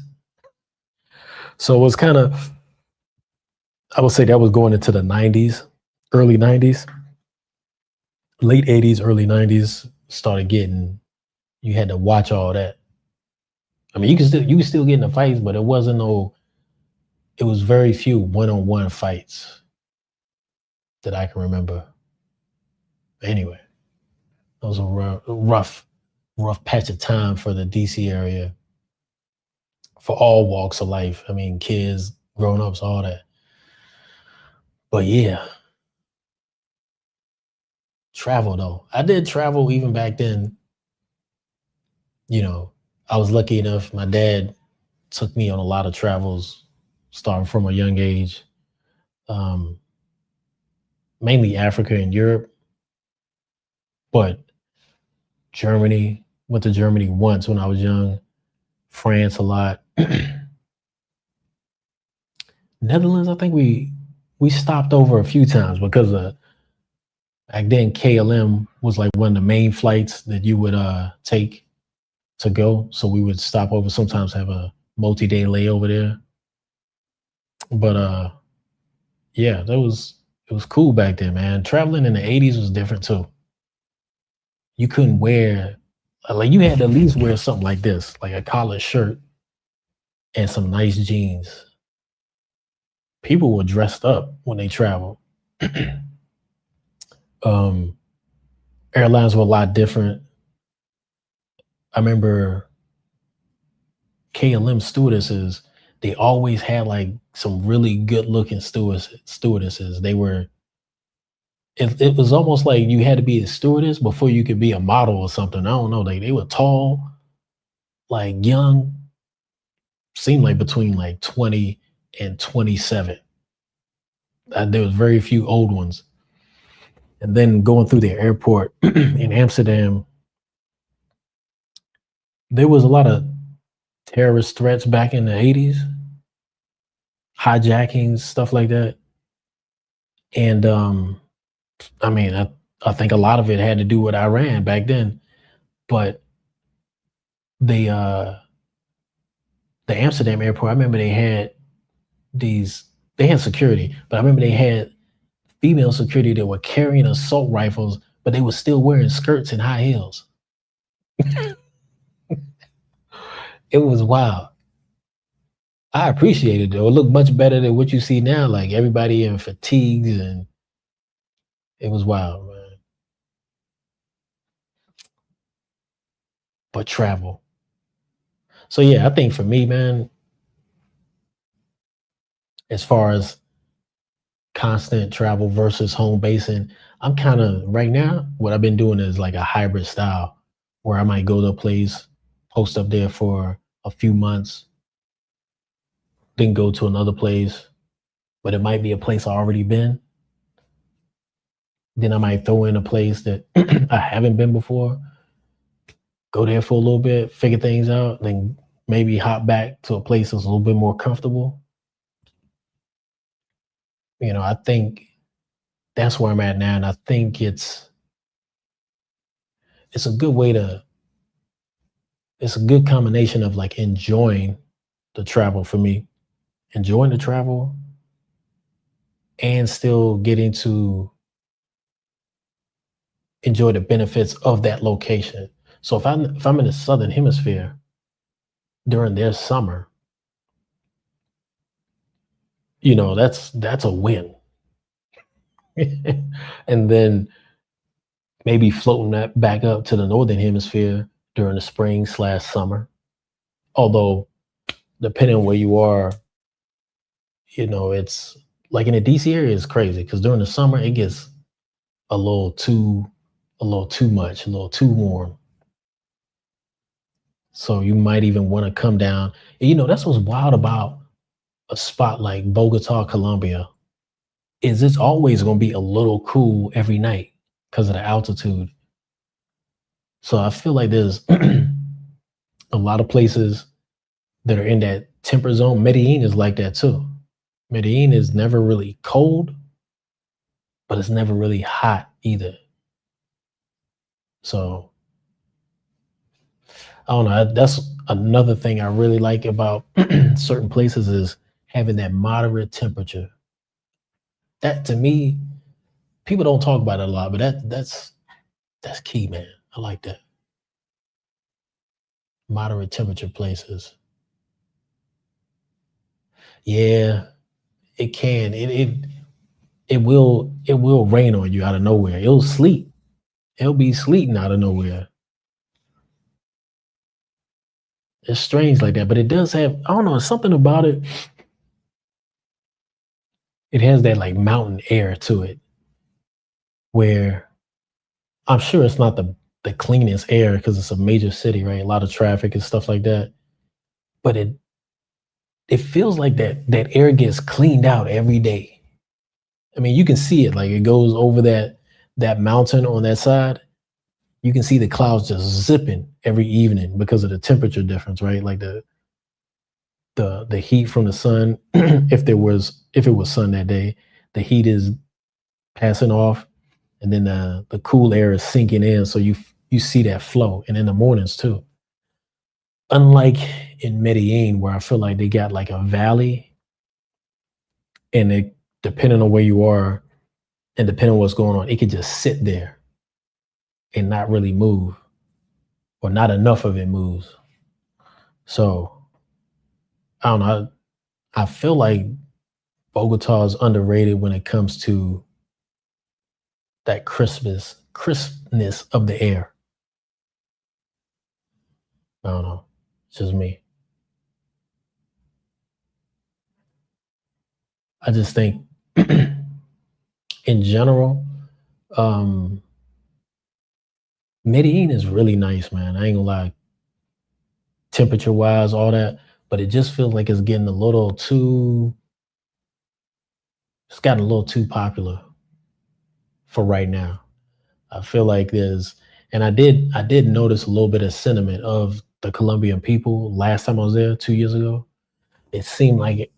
So it was kind of, I would say that was going into the 90s, early 90s, late 80s, early 90s, you had to watch all that. I mean, you can still get in the fights, but it was very few one-on-one fights that I can remember. Anyway, it was a rough patch of time for the DC area for all walks of life. I mean, kids, grown ups, all that. But yeah, travel though. I did travel even back then. You know, I was lucky enough. My dad took me on a lot of travels starting from a young age, um, mainly Africa and Europe, but Germany, went to Germany once when I was young, France a lot. Netherlands, I think we stopped over a few times because back then KLM was like one of the main flights that you would take to go. So we would stop over, sometimes have a multi-day layover there. But yeah, that was it was cool back then, man. Traveling in the 80s was different too. You couldn't wear like you had to at least wear something like this, like a collared shirt and some nice jeans. People were dressed up when they traveled. um, Airlines were a lot different. I remember KLM stewardesses, they always had like some really good looking stewardesses. It was almost like you had to be a stewardess before you could be a model or something. I don't know. They were tall, like young, seemed like between like 20 and 27. There was very few old ones. And then going through the airport in Amsterdam, there was a lot of terrorist threats back in the 80s, hijackings, stuff like that. And I mean, I think a lot of it had to do with Iran back then. But the uh, the Amsterdam airport, I remember these they had security, but I remember they had female security that were carrying assault rifles, but they were still wearing skirts and high heels. It was wild. I appreciated it though. It looked much better than what you see now, like everybody in fatigues, and it was wild, man. But travel. So yeah, I think for me, man, as far as constant travel versus home basing, I'm kind of right now, what I've been doing is like a hybrid style where I might go to a place, post up there for a few months, then go to another place, but it might be a place I already been. Then I might throw in a place that I haven't been before, go there for a little bit, figure things out, then maybe hop back to a place that's a little bit more comfortable. I think that's where I'm at now, and I think it's a good way to it's a good combination of like enjoying the travel for me, enjoying the travel and still getting to enjoy the benefits of that location. So if I'm in the southern hemisphere during their summer, that's a win. And then maybe floating that back up to the northern hemisphere during the spring/summer. Although depending on where you are, it's like in the DC area is crazy because during the summer it gets a little too a little too much, a little too warm. So you might even want to come down. And, that's what's wild about a spot like Bogota, Colombia, is it's always going to be a little cool every night because of the altitude. So I feel like there's a lot of places that are in that temperate zone. Medellin is like that too. Medellin is never really cold, but it's never really hot either. So I don't know. That's another thing I really like about certain places is having that moderate temperature. That to me, people don't talk about it a lot, but that's key, man. I like that. Moderate temperature places. Yeah, it can. It it will rain on you out of nowhere. It'll sleet. It'll be sleeting out of nowhere. It's strange like that, but it does have, I don't know, something about it. It has that like mountain air to it where I'm sure it's not the cleanest air because it's a major city, right? A lot of traffic and stuff like that. But it feels like that air gets cleaned out every day. I mean, you can see it like it goes over that mountain on that side. You can see the clouds just zipping every evening because of the temperature difference, right? Like the heat from the sun, if it was sun that day, the heat is passing off, and then the cool air is sinking in, so you see that flow, and in the mornings too. Unlike in Medellin, where I feel like they got like a valley, and it depending on where you are and depending on what's going on, it could just sit there and not really move, or not enough of it moves. So I don't know. I feel like Bogota is underrated when it comes to that crispness of the air. I don't know. It's just me. I just think in general, um, Medellin is really nice, man. I ain't gonna lie, temperature wise, all that, but it just feels like it's getting a little too. It's gotten a little too popular for right now. I feel like and I did notice a little bit of sentiment of the Colombian people last time I was there 2 years ago. It seemed like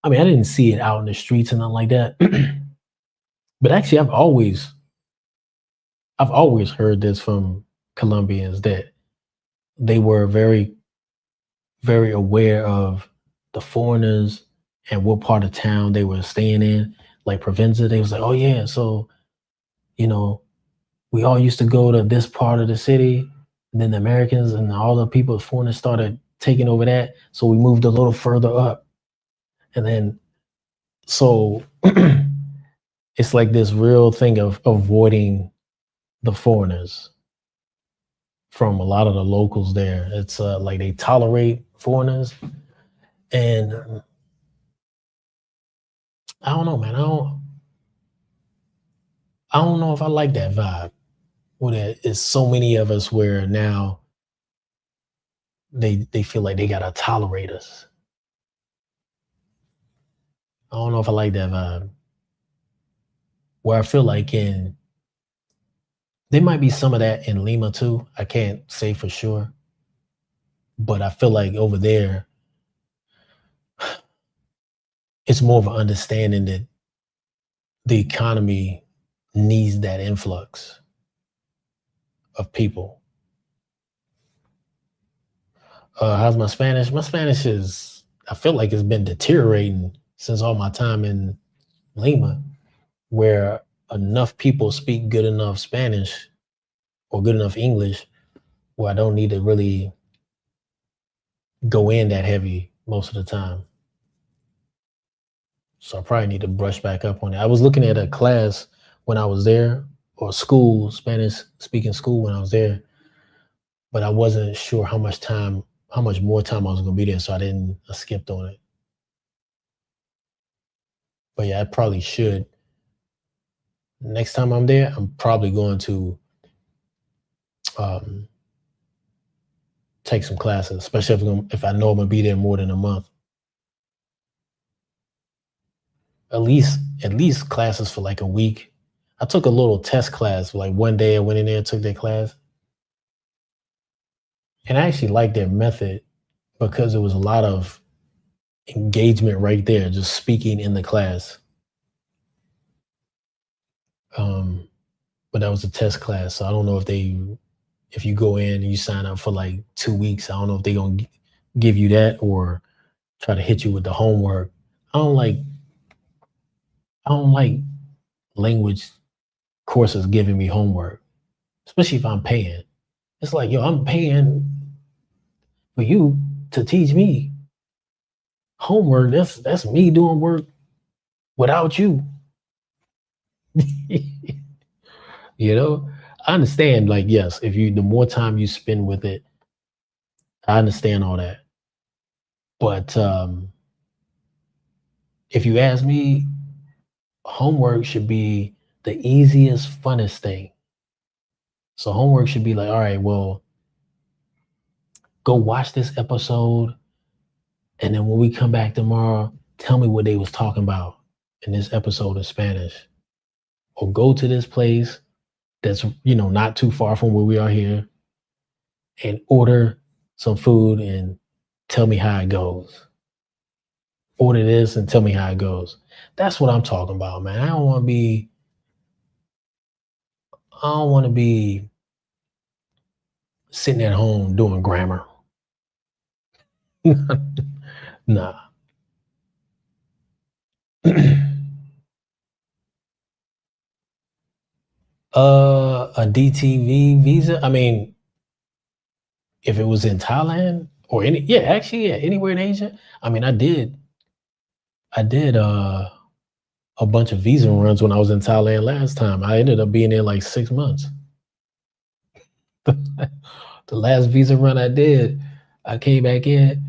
I mean, I didn't see it out in the streets and nothing like that. But actually, I've always heard this from Colombians that they were very, very aware of the foreigners and what part of town they were staying in. Like Provenza, they was like, oh yeah, so you know, we all used to go to this part of the city, and then the Americans and all the people, foreigners started taking over that. So we moved a little further up. And then so it's like this real thing of avoiding the foreigners from a lot of the locals there. It's like they tolerate foreigners, and I don't know, man. I don't know if I like that vibe. Where there is so many of us where now they feel like they gotta tolerate us. I don't know if I like that vibe. Where I feel like in there might be some of that in Lima too. I can't say for sure, but I feel like over there it's more of an understanding that the economy needs that influx of people. How's my Spanish? My Spanish is, I feel like it's been deteriorating since all my time in Lima, where enough people speak good enough Spanish or good enough English where I don't need to really go in that heavy most of the time. So I probably need to brush back up on it. I was looking at a class when I was there, or school, Spanish speaking school when I was there, but I wasn't sure how much more time I was going to be there. So I skipped on it. But yeah, I probably should. Next time I'm there, I'm probably going to um, take some classes, especially if I know I'm going to be there more than a month. At least classes for like a week. I took a little test class. Like one day I went in there and took their class. And I actually liked their method because it was a lot of engagement right there, just speaking in the class. Um, but that was a test class. So I don't know if you go in and you sign up for like 2 weeks, I don't know if they're going to give you that or try to hit you with the homework. I don't like, I don't like language courses giving me homework, especially if I'm paying. It's like, yo, I'm paying for you to teach me homework. That's me doing work without you. You know, I understand. Like, yes, if you the more time you spend with it, I understand all that. But if you ask me, homework should be the easiest, funnest thing. So homework should be like, all right, well, go watch this episode, and then when we come back tomorrow, tell me what they was talking about in this episode in Spanish. Or go to this place that's not too far from where we are here and order some food and tell me how it goes. Order this and tell me how it goes. That's what I'm talking about, man. I don't want to be sitting at home doing grammar. Nah. A DTV visa. I mean, if it was in Thailand or anywhere in Asia. I mean, I did a bunch of visa runs when I was in Thailand last time. I ended up being there like 6 months. The last visa run I did, I came back in.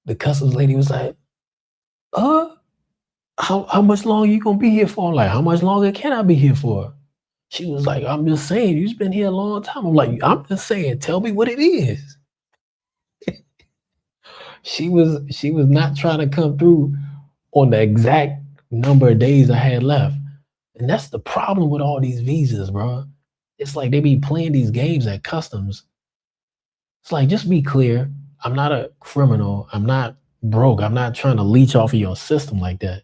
The customs lady was like, "Uh, how much longer you gonna be here for?" I'm like, "How much longer can I be here for?" She was like, "I'm just saying, you've been here a long time." I'm like, "I'm just saying, tell me what it is." She was not trying to come through on the exact number of days I had left. And that's the problem with all these visas, bro. It's like they be playing these games at customs. It's like, just be clear. I'm not a criminal. I'm not broke. I'm not trying to leech off of your system like that.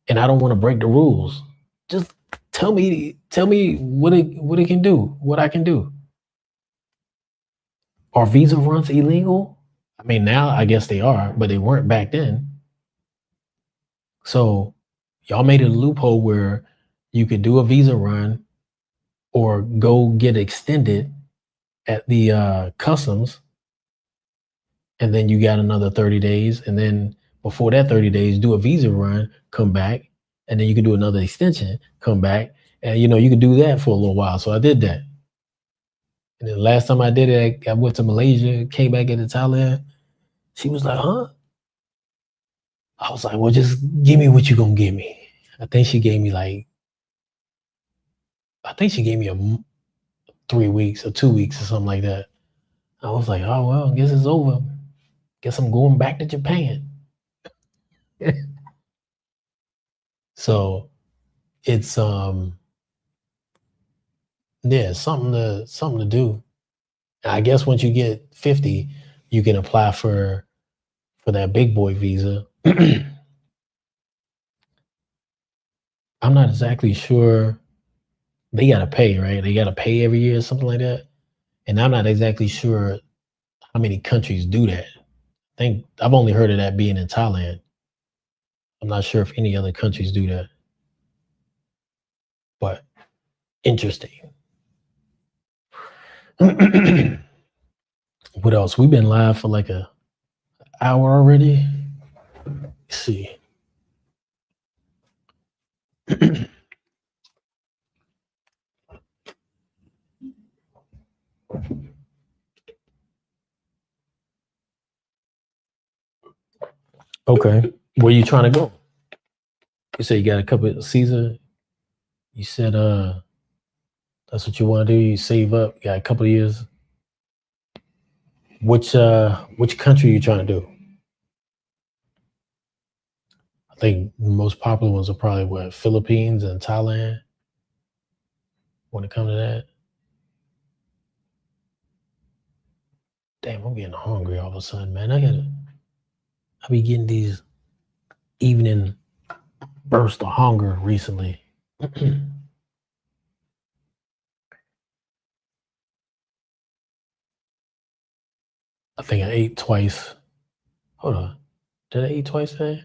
And I don't want to break the rules. Just tell me what it can do, what I can do. Are visa runs illegal? I mean, now I guess they are, but they weren't back then. So y'all made a loophole where you could do a visa run or go get extended at the customs, and then you got another 30 days, and then before that 30 days, do a visa run, come back, and then you can do another extension, come back, and you can do that for a little while. So I did that. And then the last time I did it, I went to Malaysia, came back into Thailand. She was like, "Huh?" I was like, "Well, just give me what you gonna give me." I think she gave me like, I think she gave me 3 weeks or 2 weeks or something like that. I was like, "Oh well, I guess it's over. Guess I'm going back to Japan." So it's yeah, something to do. I guess once you get 50, you can apply for that big boy visa. I'm not exactly sure. They gotta pay, right? They gotta pay every year or something like that. And I'm not exactly sure how many countries do that. I think I've only heard of that being in Thailand. I'm not sure if any other countries do that, but interesting. What else? We've been live for like a hour already. Let's see. Okay. Where you trying to go? You said you got a couple of Caesar. You said that's what you want to do. You save up, you got a couple of years. Which country you trying to do? I think the most popular ones are probably what, Philippines and Thailand when it comes to that. Damn, I'm getting hungry all of a sudden, man. I be getting these evening bursts of hunger recently. I think I ate twice. Hold on. Did I eat twice today?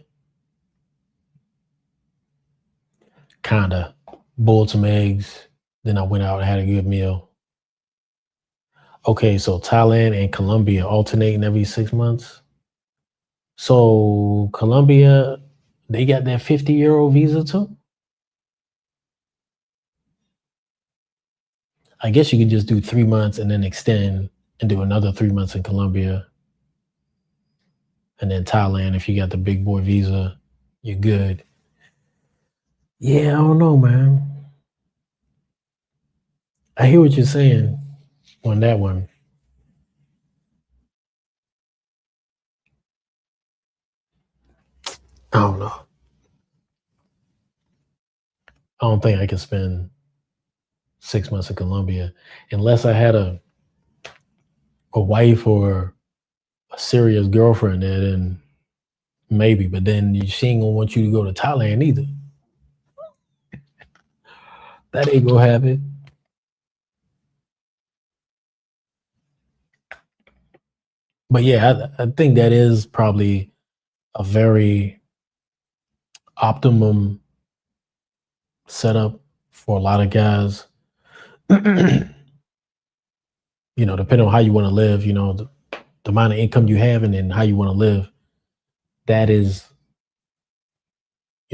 Kinda. Boiled some eggs. Then I went out and had a good meal. Okay, so Thailand and Colombia alternating every 6 months. So Colombia, they got that 50 euro visa too? I guess you could just do 3 months and then extend and do another 3 months in Colombia and then Thailand. If you got the big boy visa, you're good. Yeah, I don't know, man. I hear what you're saying on that one. I don't know. I don't think I can spend 6 months in Colombia unless I had a wife or a serious girlfriend there, then maybe. But then she ain't gonna want you to go to Thailand either. That ain't gonna happen. But yeah, I think that is probably a very optimum setup for a lot of guys. Depending on how you want to live, the amount of income you have and then how you want to live. That is,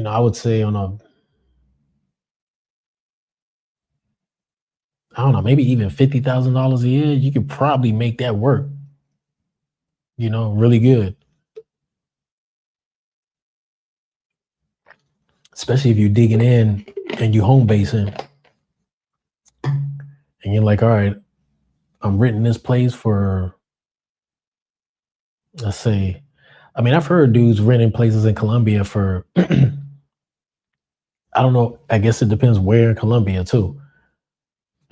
I would say on a, I don't know, maybe even $50,000 a year, you could probably make that work, really good. Especially if you're digging in and you home basing and you're like, all right, I'm renting this place for, let's say, I mean, I've heard dudes renting places in Colombia for, I don't know, I guess it depends where in Colombia too.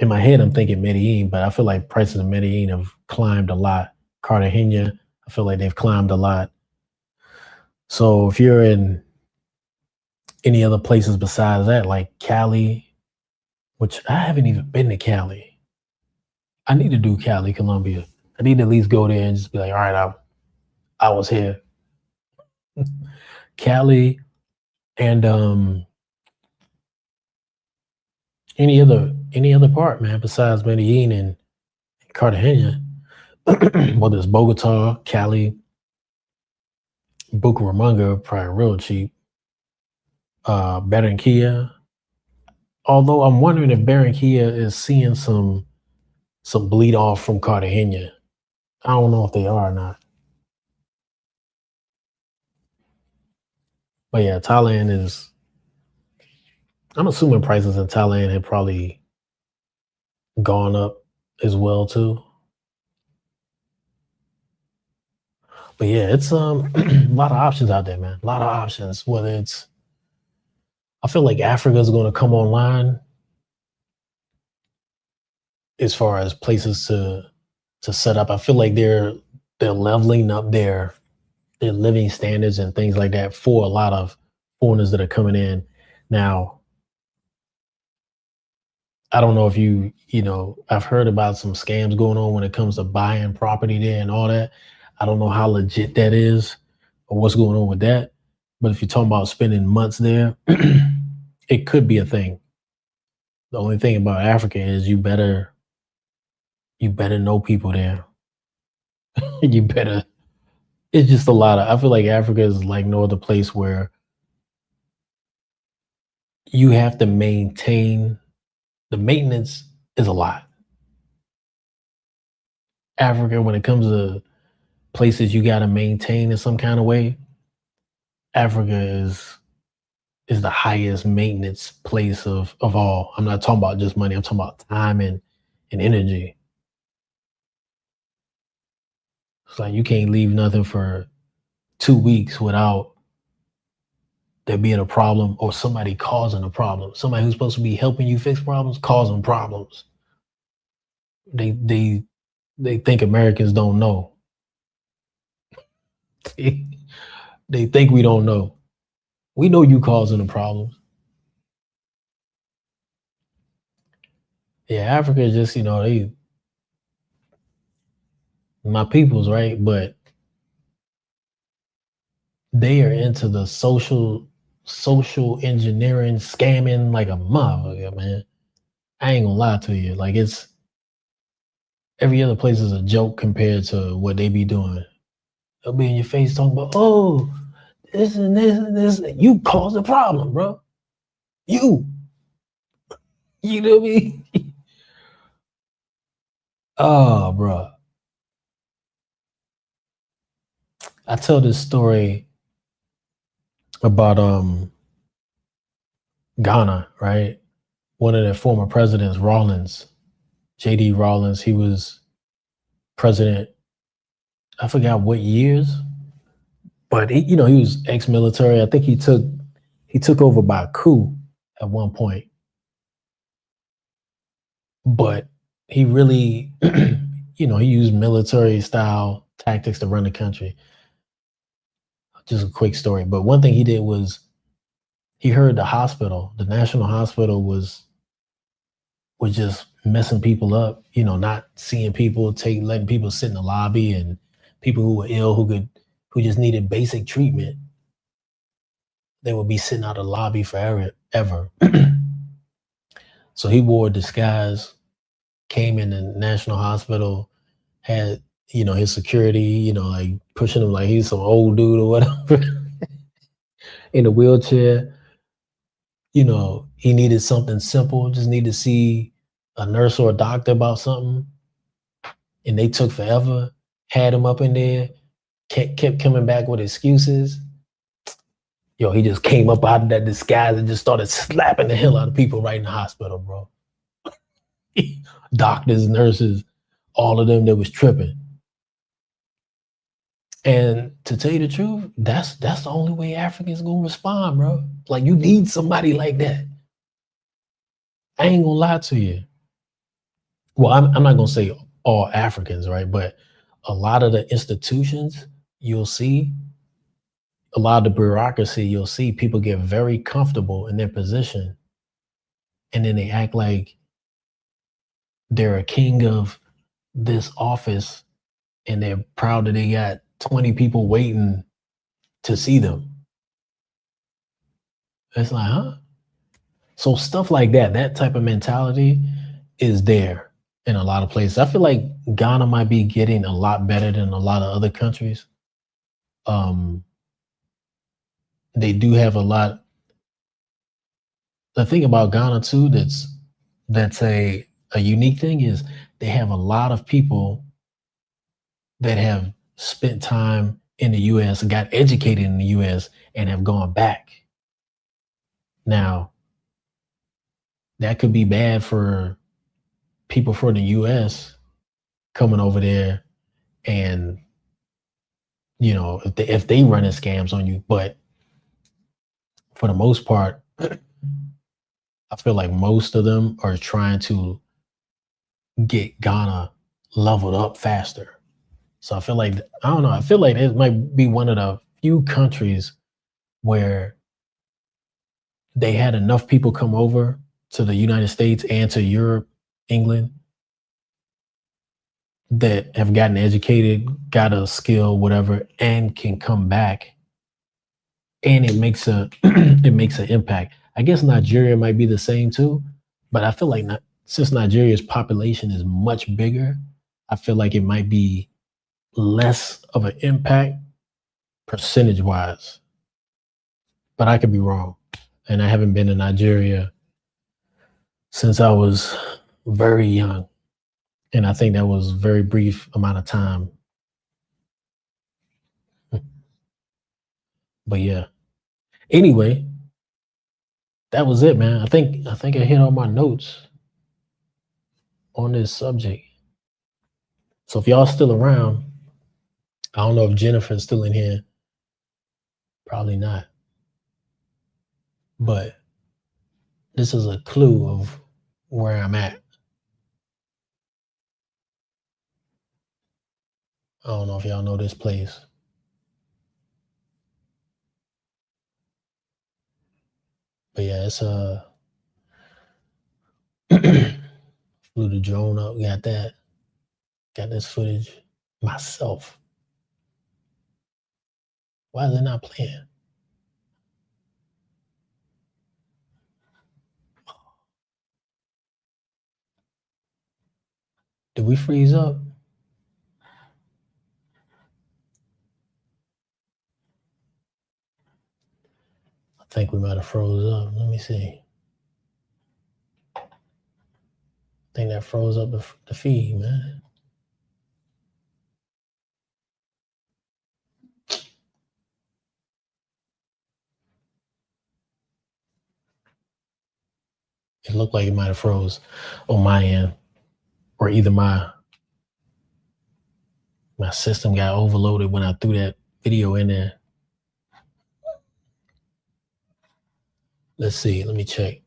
In my head, I'm thinking Medellin, but I feel like prices in Medellin have climbed a lot. Cartagena, I feel like they've climbed a lot. So if you're in any other places besides that, like Cali, which I haven't even been to Cali. I need to do Cali, Colombia. I need to at least go there and just be like, all right, I was here. Cali and any other part, man, besides Medellin and Cartagena, whether it's Bogota, Cali, Bucaramanga, probably real cheap. Barranquilla. Although I'm wondering if Barranquilla is seeing some bleed off from Cartagena. I don't know if they are or not. But yeah, Thailand is. I'm assuming prices in Thailand have probably gone up as well too. But yeah, it's a lot of options out there, man. A lot of options. Whether it's, I feel like Africa is going to come online as far as places to set up. I feel like they're leveling up their living standards and things like that for a lot of foreigners that are coming in. Now, I don't know if I've heard about some scams going on when it comes to buying property there and all that. I don't know how legit that is or what's going on with that. But if you're talking about spending months there, it could be a thing. The only thing about Africa is you better know people there. you better it's just a lot of I feel like Africa is like no other place where you have to maintain the maintenance is a lot. Africa, when it comes to places you got to maintain in some kind of way, Africa is the highest maintenance place of all. I'm not talking about just money. I'm talking about time and energy. It's like you can't leave nothing for 2 weeks without there being a problem or somebody causing a problem. Somebody who's supposed to be helping you fix problems causing problems. They think Americans don't know. they think we don't know. We know you causing the problems. Yeah, Africa is just, they my peoples, right? But they are into the social engineering, scamming like a motherfucker, man. I ain't gonna lie to you. Like it's every other place is a joke compared to what they be doing. They'll be in your face talking about, oh, this and this and this. You caused the problem, bro. You. You know what I mean? Oh, bro. I tell this story about Ghana, right? One of their former presidents, Rawlins, JD Rawlins, he was president, I forgot what years, but he was ex-military. I think he took over by a coup at one point, but he really he used military style tactics to run the country. Just a quick story, but one thing he did was he heard the national hospital was just messing people up, not seeing people, letting people sit in the lobby, and people who were ill who just needed basic treatment, they would be sitting out of the lobby forever ever. So he wore a disguise, came in the national hospital, had his security, like pushing him like he's some old dude or whatever in a wheelchair. He needed something simple, just need to see a nurse or a doctor about something, and they took forever, had him up in there, kept coming back with excuses. Yo, he just came up out of that disguise and just started slapping the hell out of people right in the hospital, bro. Doctors, nurses, all of them that was tripping. And to tell you the truth, that's the only way Africans gonna respond, bro. Like you need somebody like that. I ain't gonna lie to you. Well, I'm not gonna say all Africans, right? But a lot of the institutions you'll see, a lot of the bureaucracy you'll see, people get very comfortable in their position, and then they act like they're a king of this office, and they're proud that they got 20 people waiting to see them. It's like, huh? So stuff like that type of mentality is there in a lot of places. I feel like Ghana might be getting a lot better than a lot of other countries. Um, they do have a lot. The thing about Ghana too, that's a unique thing is they have a lot of people that have spent time in the US, got educated in the US, and have gone back. Now, that could be bad for people from the US coming over there, and if they running scams on you. But for the most part, I feel like most of them are trying to get Ghana leveled up faster. So I feel like, I don't know, I feel like it might be one of the few countries where they had enough people come over to the United States and to Europe, England, that have gotten educated, got a skill, whatever, and can come back, and it makes a it makes an impact. I guess Nigeria might be the same too, but I feel like since Nigeria's population is much bigger, I feel like it might be less of an impact percentage wise. But I could be wrong, and I haven't been to Nigeria since I was very young, and I think that was a very brief amount of time. But yeah. Anyway, that was it, man. I think I hit all my notes on this subject. So if y'all still around, I don't know if Jennifer's still in here. Probably not. But this is a clue of where I'm at. I don't know if y'all know this place. But yeah, it's flew the drone up, got that, got this footage myself. Why is it not playing? Did we freeze up? I think we might have froze up. Let me see. I think that froze up the feed, man. It looked like it might have froze on my end, or either my system got overloaded when I threw that video in there. Let's see. Let me check.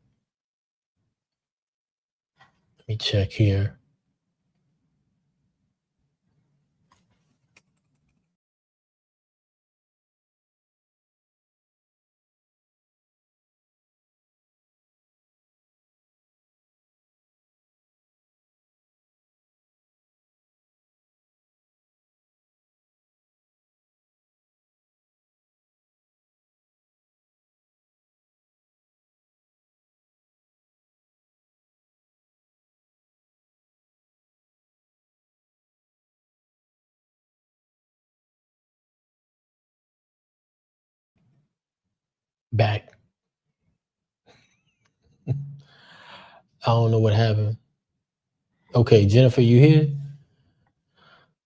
Let me check here. Back. I don't know what happened. Okay, Jennifer, you here?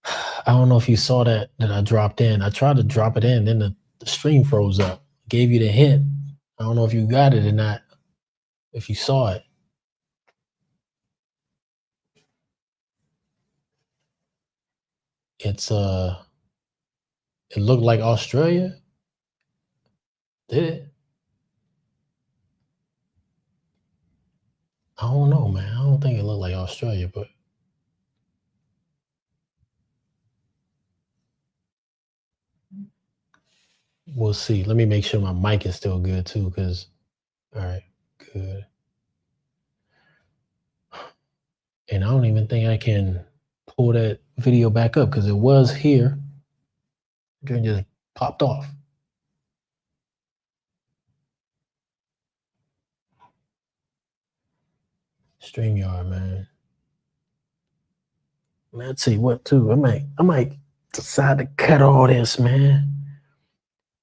I don't know if you saw that I dropped in. I tried to drop it in, then the stream froze up. Gave you the hint. I don't know if you got it or not. If you saw it. It's it looked like Australia. Did it? I don't know, man. I don't think it looked like Australia, but we'll see. Let me make sure my mic is still good too, because all right, good. And I don't even think I can pull that video back up because it was here. It just popped off. StreamYard, man. Man, I'll tell you what, too. I might decide to cut all this, man.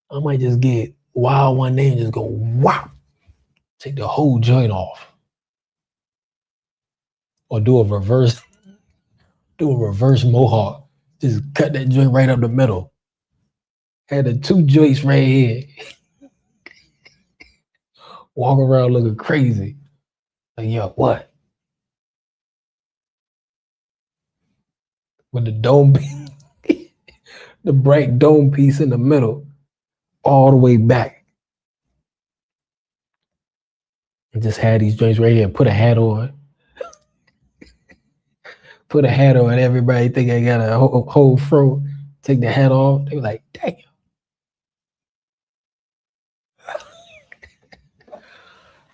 I might just get wild one day and just go wow, take the whole joint off, or do a reverse mohawk. Just cut that joint right up the middle. Had the two joints right here. Walk around looking crazy. Like, yo, what? With the dome, the bright dome piece in the middle, all the way back. And just had these joints right here. Put a hat on. Put a hat on. Everybody think I got a whole fro. Take the hat off. They were like, damn.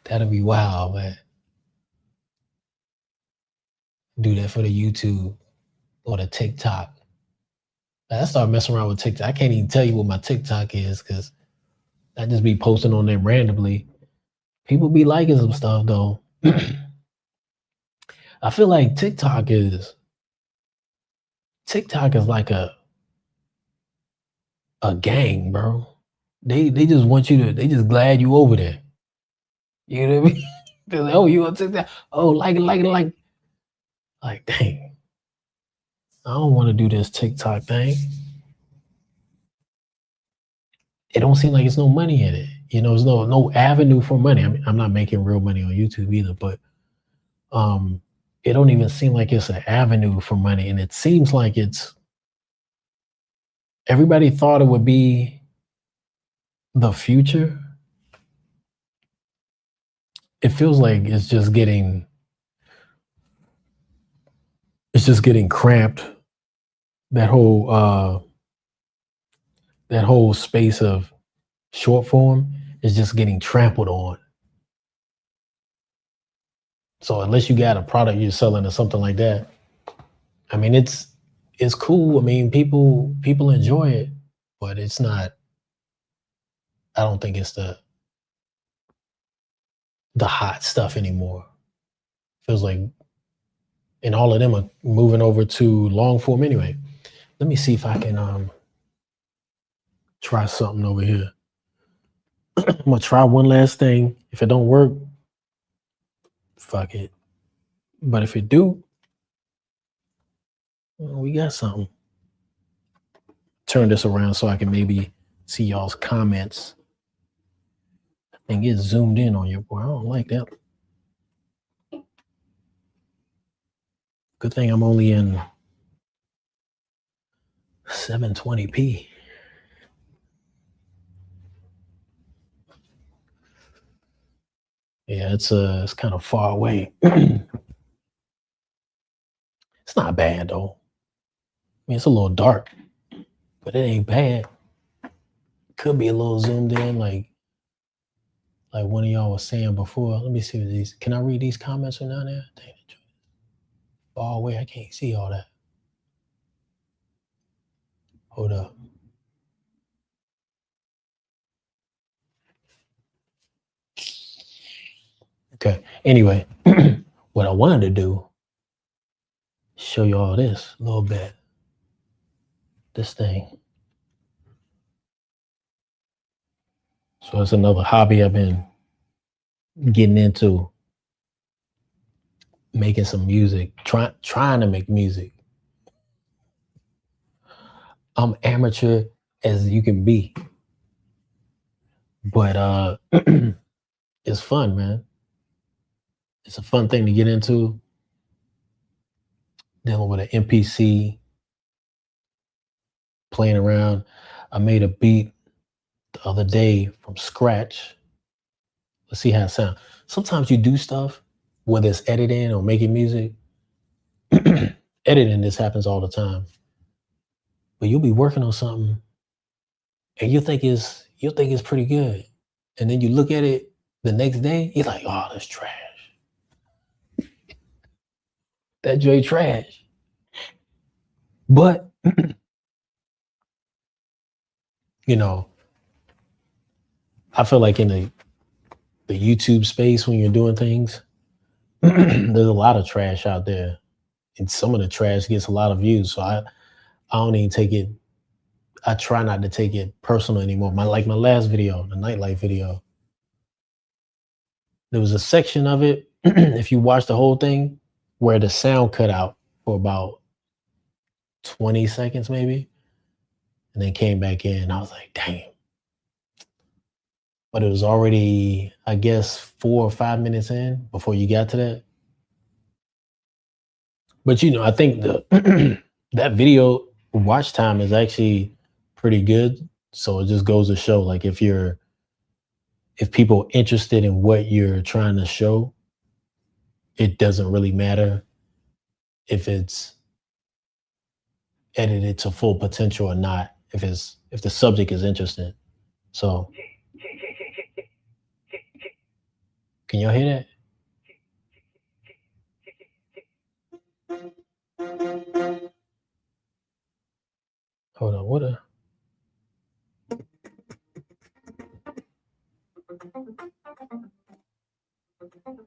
That'll be wild, man. Do that for the YouTube or the TikTok. I started messing around with TikTok. I can't even tell you what my TikTok is because I just be posting on there randomly. People be liking some stuff though. I feel like TikTok is like a gang, bro. They just want you to. They just glad you over there. You know what I mean? They're like, oh, you on TikTok? Oh, like it. Like, dang. I don't want to do this TikTok thing. It don't seem like it's no money in it. You know, there's no avenue for money. I mean, I'm not making real money on YouTube either, but it don't even seem like it's an avenue for money. And it seems like everybody thought it would be the future. It feels like it's just getting cramped. That whole space of short form is just getting trampled on. So unless you got a product you're selling or something like that, I mean, it's cool. I mean, people enjoy it, but it's not. I don't think it's the hot stuff anymore. Feels like, and all of them are moving over to long form anyway. Let me see if I can try something over here. I'm gonna try one last thing. If it don't work, fuck it. But if it do, well, we got something. Turn this around so I can maybe see y'all's comments and get zoomed in on your boy. I don't like that. Good thing I'm only in 720p. Yeah, it's kind of far away. It's not bad though. I mean, it's a little dark, but it ain't bad. Could be a little zoomed in, like one of y'all was saying before. Let me see what these. Can I read these comments or not? There, dang it, far away. I can't see all that. Hold up. Okay. Anyway, what I wanted to do, show you all this a little bit. This thing. So it's another hobby I've been getting into, making some music, trying to make music. I'm amateur as you can be, but it's fun, man. It's a fun thing to get into. Dealing with an MPC, playing around. I made a beat the other day from scratch. Let's see how it sounds. Sometimes you do stuff, whether it's editing or making music. Editing, this happens all the time. But you'll be working on something and you'll think it's pretty good. And then you look at it the next day, you're like, oh, that's trash. That joint trash. But you know, I feel like in the YouTube space when you're doing things, there's a lot of trash out there. And some of the trash gets a lot of views. So I don't even take it, I try not to take it personal anymore. My last video, the nightlife video, there was a section of it, if you watch the whole thing, where the sound cut out for about 20 seconds maybe, and then came back in. I was like, damn. But it was already, I guess, 4 or 5 minutes in before you got to that. But I think the that video watch time is actually pretty good. So it just goes to show, like, if people are interested in what you're trying to show, it doesn't really matter if it's edited to full potential or not, if the subject is interesting. So can y'all hear that? Hold on,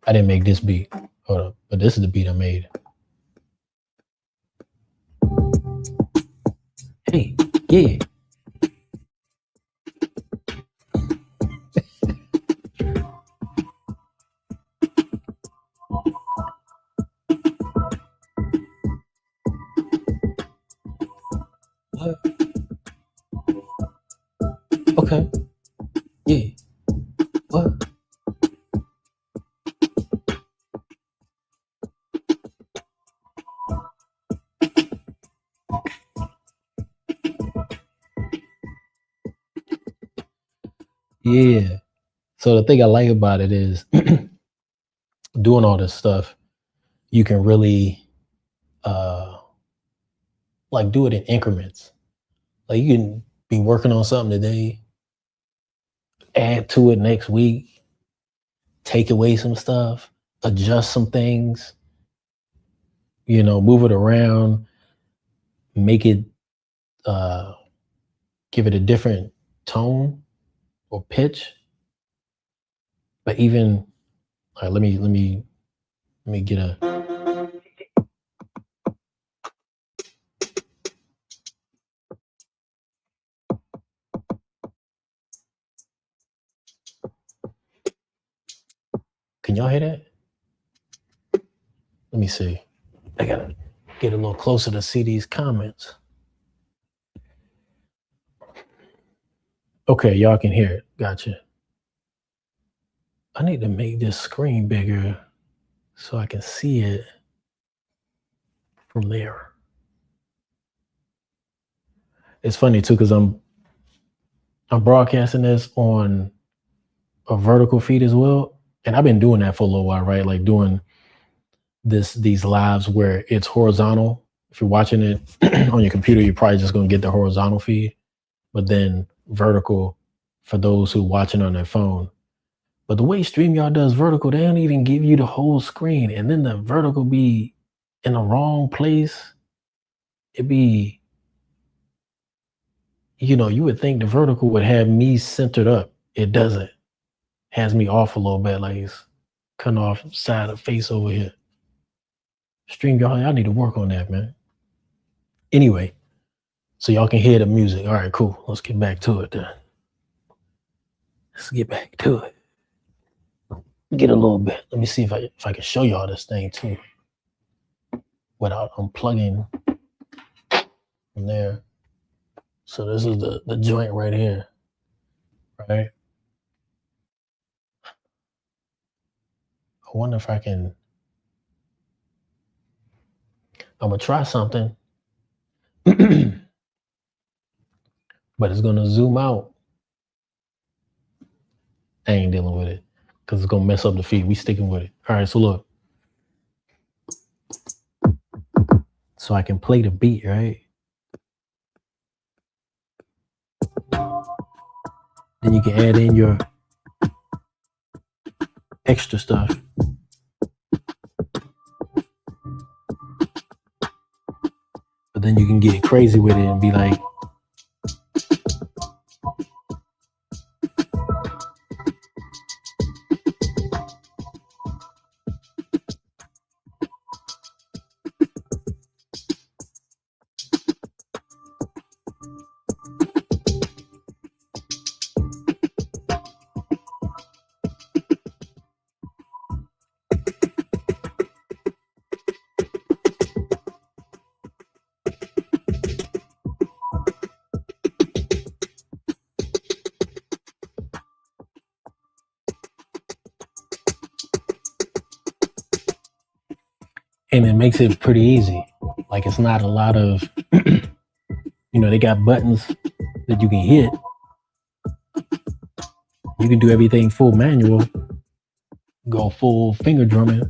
I didn't make this beat. Hold up, but this is the beat I made. Hey, yeah. What? Okay. Yeah. What? Yeah. So the thing I like about it is doing all this stuff, you can really like do it in increments. Like you can be working on something today, add to it next week, take away some stuff, adjust some things, move it around, make it give it a different tone or pitch. But even all right, let me get a. Can y'all hear that? Let me see. I gotta get a little closer to see these comments. Okay, y'all can hear it. Gotcha. I need to make this screen bigger so I can see it. from there. It's funny too, because I'm broadcasting this on a vertical feed as well. And I've been doing that for a little while, right? Like doing these lives where it's horizontal. If you're watching it on your computer, you're probably just gonna get the horizontal feed, but then vertical for those who watching on their phone. But the way StreamYard does vertical, they don't even give you the whole screen, and then the vertical be in the wrong place. It be, you would think the vertical would have me centered up. It doesn't. Has me off a little bit, like it's cutting off side of the face over here. StreamYard, y'all need to work on that, man. Anyway, so y'all can hear the music. All right, cool. Let's get back to it then. Let's get back to it. Get a little bit. Let me see if I can show y'all this thing too without unplugging from there. So this is the joint right here, right? I wonder if I can. I'm gonna try something, but it's gonna zoom out. I ain't dealing with it because it's gonna mess up the feed. We sticking with it. All right, so look. So I can play the beat, right? Then you can add in your extra stuff. But then you can get crazy with it and be like, and it makes it pretty easy. Like it's not a lot of, they got buttons that you can hit. You can do everything full manual, go full finger drumming.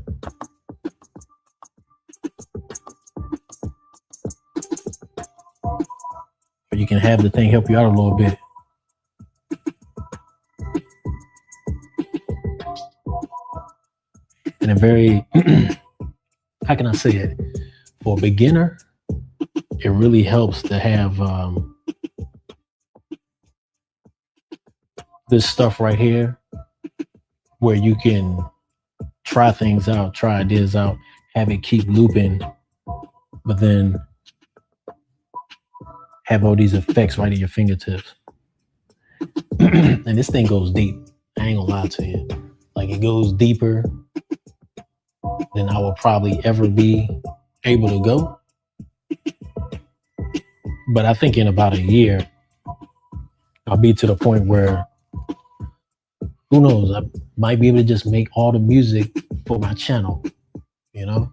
Or you can have the thing help you out a little bit. And a very, how can I say it? For a beginner, it really helps to have this stuff right here where you can try things out, try ideas out, have it keep looping, but then have all these effects right at your fingertips. And this thing goes deep. I ain't gonna lie to you. Like it goes deeper than I will probably ever be able to go. But I think in about a year, I'll be to the point where, who knows, I might be able to just make all the music for my channel, I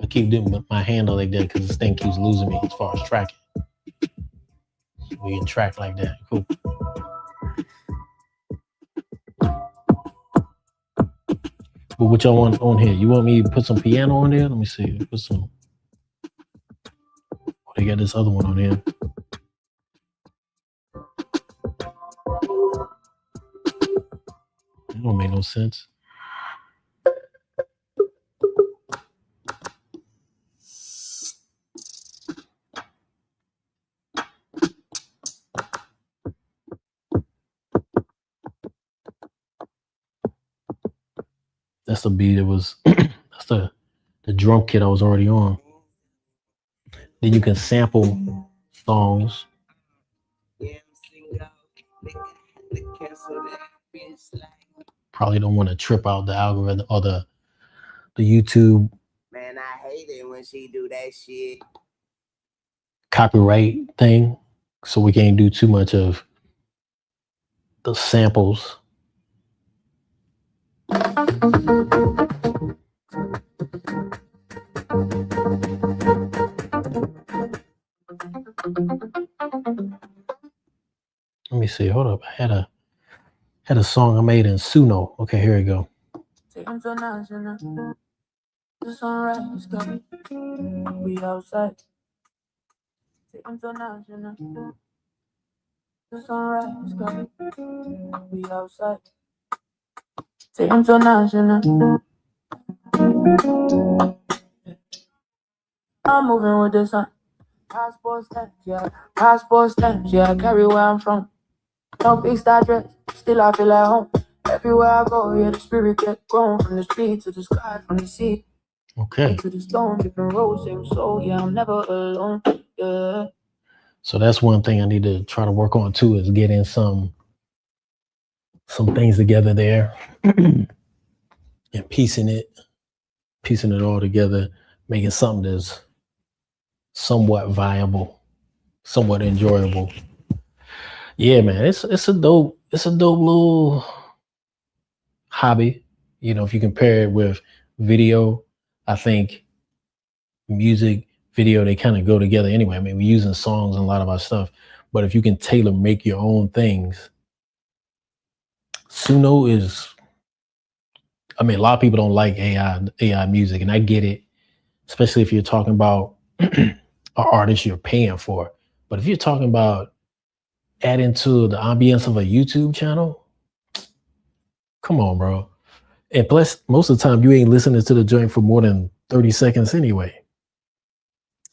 keep doing my handle like that because this thing keeps losing me as far as tracking. So we can track like that. Cool. But what y'all want on here? You want me to put some piano on there? Let me see. Put some. Oh, they got this other one on here. That don't make no sense. That's the beat. It was. That's the drum kit I was already on. Then you can sample songs. Probably don't want to trip out the algorithm or the YouTube. Man, I hate it when she do that shit. Copyright thing, so we can't do too much of the samples. me see. Hold up. I had a song I made in Suno. Okay, here we go. Take 'em to national. The sunrise coming. We outside. Take 'em to national. The sunrise coming. We outside. Take 'em to national. I'm moving with the sun. Passport stamps, yeah. Passport stamps, yeah. I carry where I'm from. Don't fix that dress, still I feel at home. Everywhere I go, yeah, the spirit get grown. From the street to the sky, from the sea. Okay. To the stone, different roads, same soul. Yeah, I'm never alone. Yeah. So that's one thing I need to try to work on too, is getting some things together there and piecing it all together, making something that's somewhat viable, somewhat enjoyable. Yeah, man, it's a dope little hobby. You know, if you compare it with video, I think music, video, they kind of go together anyway. I mean, we're using songs in a lot of our stuff, but if you can tailor make your own things, Suno is, I mean, a lot of people don't like AI music, and I get it, especially if you're talking about an artist you're paying for. But if you're talking about adding to the ambience of a YouTube channel, come on, bro. And plus, most of the time, you ain't listening to the joint for more than 30 seconds anyway.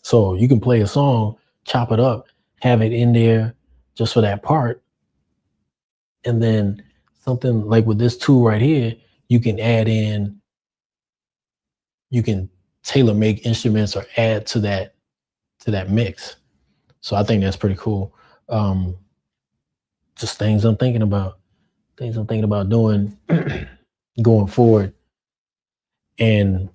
So you can play a song, chop it up, have it in there just for that part. And then something like with this tool right here, you can add in, you can tailor make instruments or add to that mix. So I think that's pretty cool. Just things I'm thinking about doing going forward. And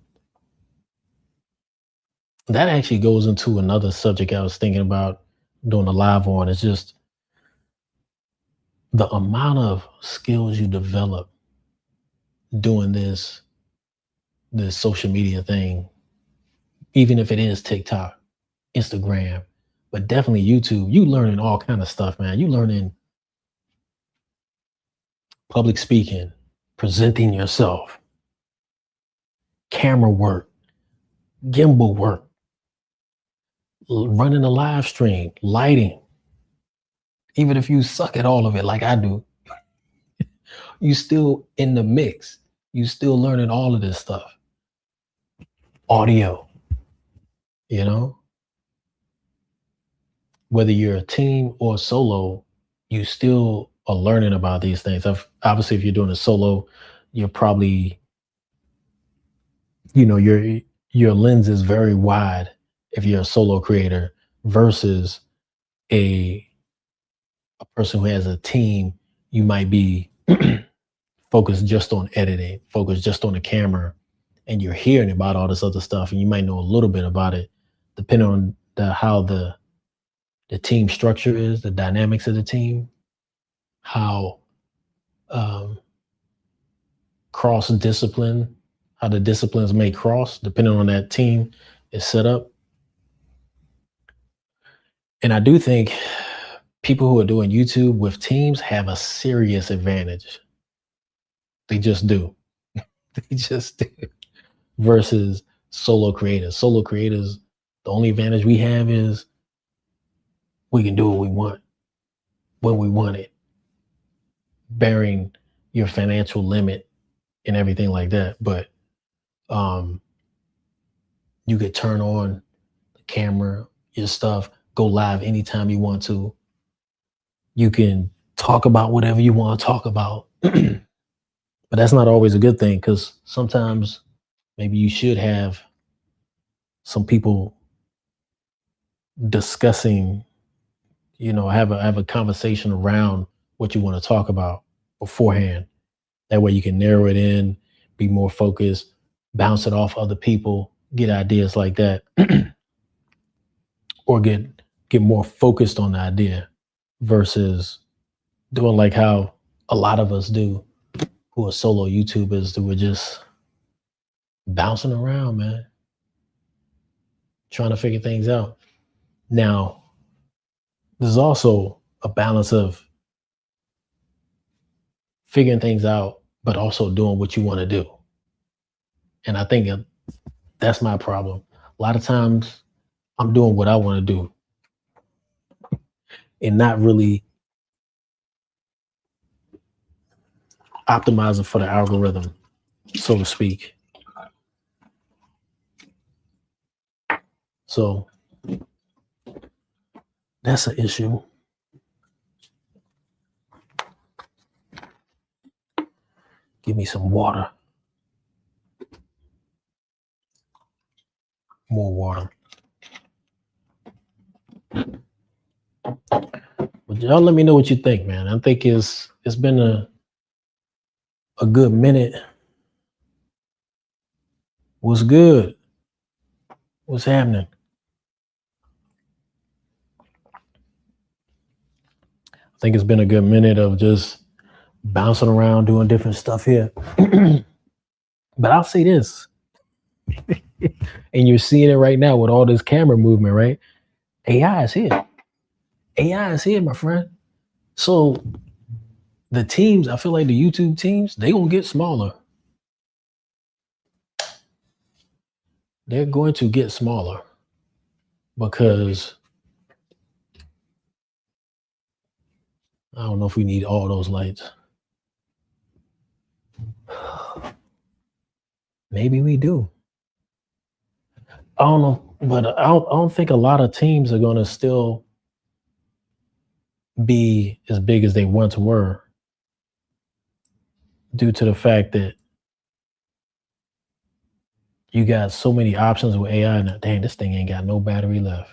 that actually goes into another subject I was thinking about doing a live on. It's just the amount of skills you develop doing this social media thing, even if it is TikTok, Instagram, but definitely YouTube. You learning all kind of stuff, man. You learning public speaking, presenting yourself, camera work, gimbal work, running a live stream, lighting. Even if you suck at all of it like I do, you still in the mix. You still learning all of this stuff. Audio, you know? Whether you're a team or solo, you still are learning about these things. Obviously, if you're doing a solo, you're probably, you know, your lens is very wide if you're a solo creator versus a person who has a team. You might be focused just on editing, focused just on the camera, and you're hearing about all this other stuff, and you might know a little bit about it, depending on how the team structure is, the dynamics of the team, how cross discipline, how the disciplines may cross depending on that team is set up. And I do think people who are doing YouTube with teams have a serious advantage. They just do. They just do. Versus solo creators. Solo creators, the only advantage we have is we can do what we want when we want it, bearing your financial limit and everything like that. But you could turn on the camera, your stuff, go live anytime you want to. You can talk about whatever you want to talk about. But that's not always a good thing, because sometimes maybe you should have some people discussing, you know, have a conversation around what you want to talk about beforehand. That way you can narrow it in, be more focused, bounce it off other people, get ideas like that, or get more focused on the idea versus doing like how a lot of us do who are solo YouTubers, who are just bouncing around, man, trying to figure things out. Now, there's also a balance of figuring things out, but also doing what you want to do. And I think that's my problem. A lot of times I'm doing what I want to do and not really optimizing for the algorithm, so to speak. So that's an issue. Give me some water. More water. But y'all let me know what you think, man. I think it's been a good minute. What's good? What's happening? I think it's been a good minute of just bouncing around doing different stuff here. But I'll say this, and you're seeing it right now with all this camera movement, right? AI is here. AI is here, my friend. So the teams, I feel like the YouTube teams, they gonna get smaller. They're going to get smaller because I don't know if we need all those lights. Maybe we do. I don't know, but I don't think a lot of teams are gonna still be as big as they once were due to the fact that you got so many options with AI now. Dang, this thing ain't got no battery left.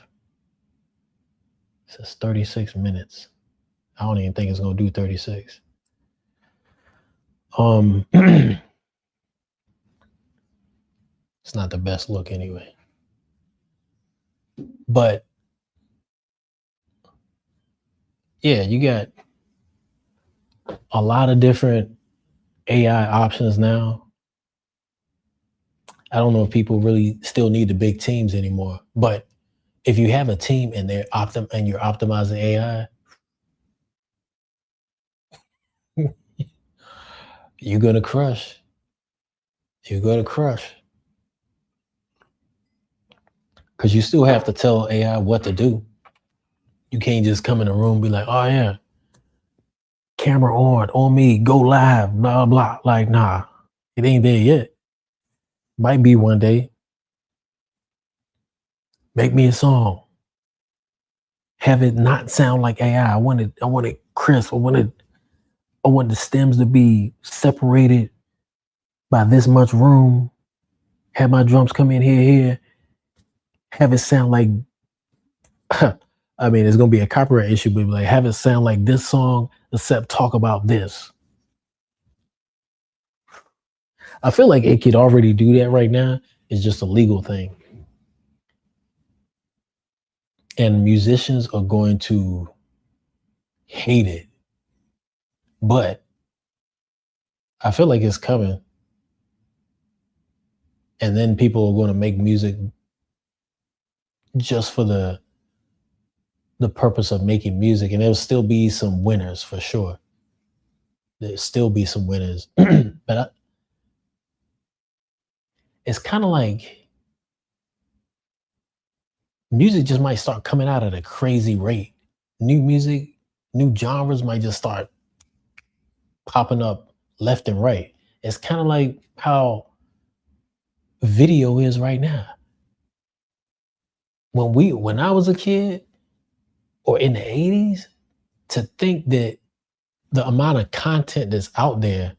It says 36 minutes. I don't even think it's gonna do 36. It's not the best look anyway. But yeah, you got a lot of different AI options now. I don't know if people really still need the big teams anymore, but if you have a team and you're optimizing AI, you're gonna crush. You're gonna crush. Because you still have to tell AI what to do. You can't just come in a room and be like, oh yeah, camera on me, go live, blah, blah. Like, nah, it ain't there yet. Might be one day. Make me a song. Have it not sound like AI. I want it crisp. I want the stems to be separated by this much room. Have my drums come in here. Have it sound like I mean, it's gonna be a copyright issue, but like have it sound like this song, except talk about this. I feel like it could already do that right now. It's just a legal thing. And musicians are going to hate it. But I feel like it's coming. And then people are going to make music just for the purpose of making music. And there'll still be some winners for sure. There'll still be some winners. But it's kind of like music just might start coming out at a crazy rate. New music, new genres might just start popping up left and right. It's kind of like how video is right now. When I was a kid or in the 80s, to think that the amount of content that's out there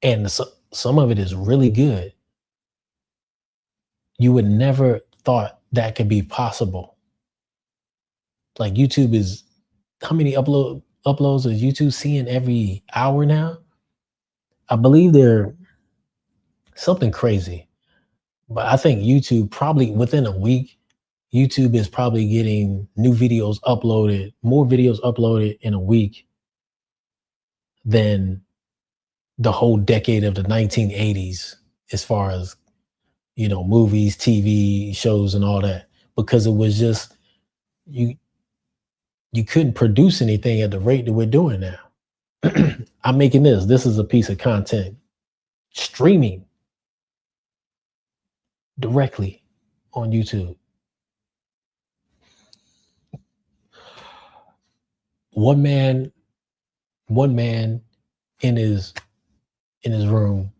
and some of it is really good, you would never thought that could be possible. Like YouTube is, how many uploads is YouTube seeing every hour now? I believe they're something crazy. But I think YouTube probably within a week, YouTube is probably getting more videos uploaded in a week than the whole decade of the 1980s, as far as, movies, TV shows and all that, because it was just, you couldn't produce anything at the rate that we're doing now. I'm making this. This is a piece of content streaming directly on YouTube. One man in his room,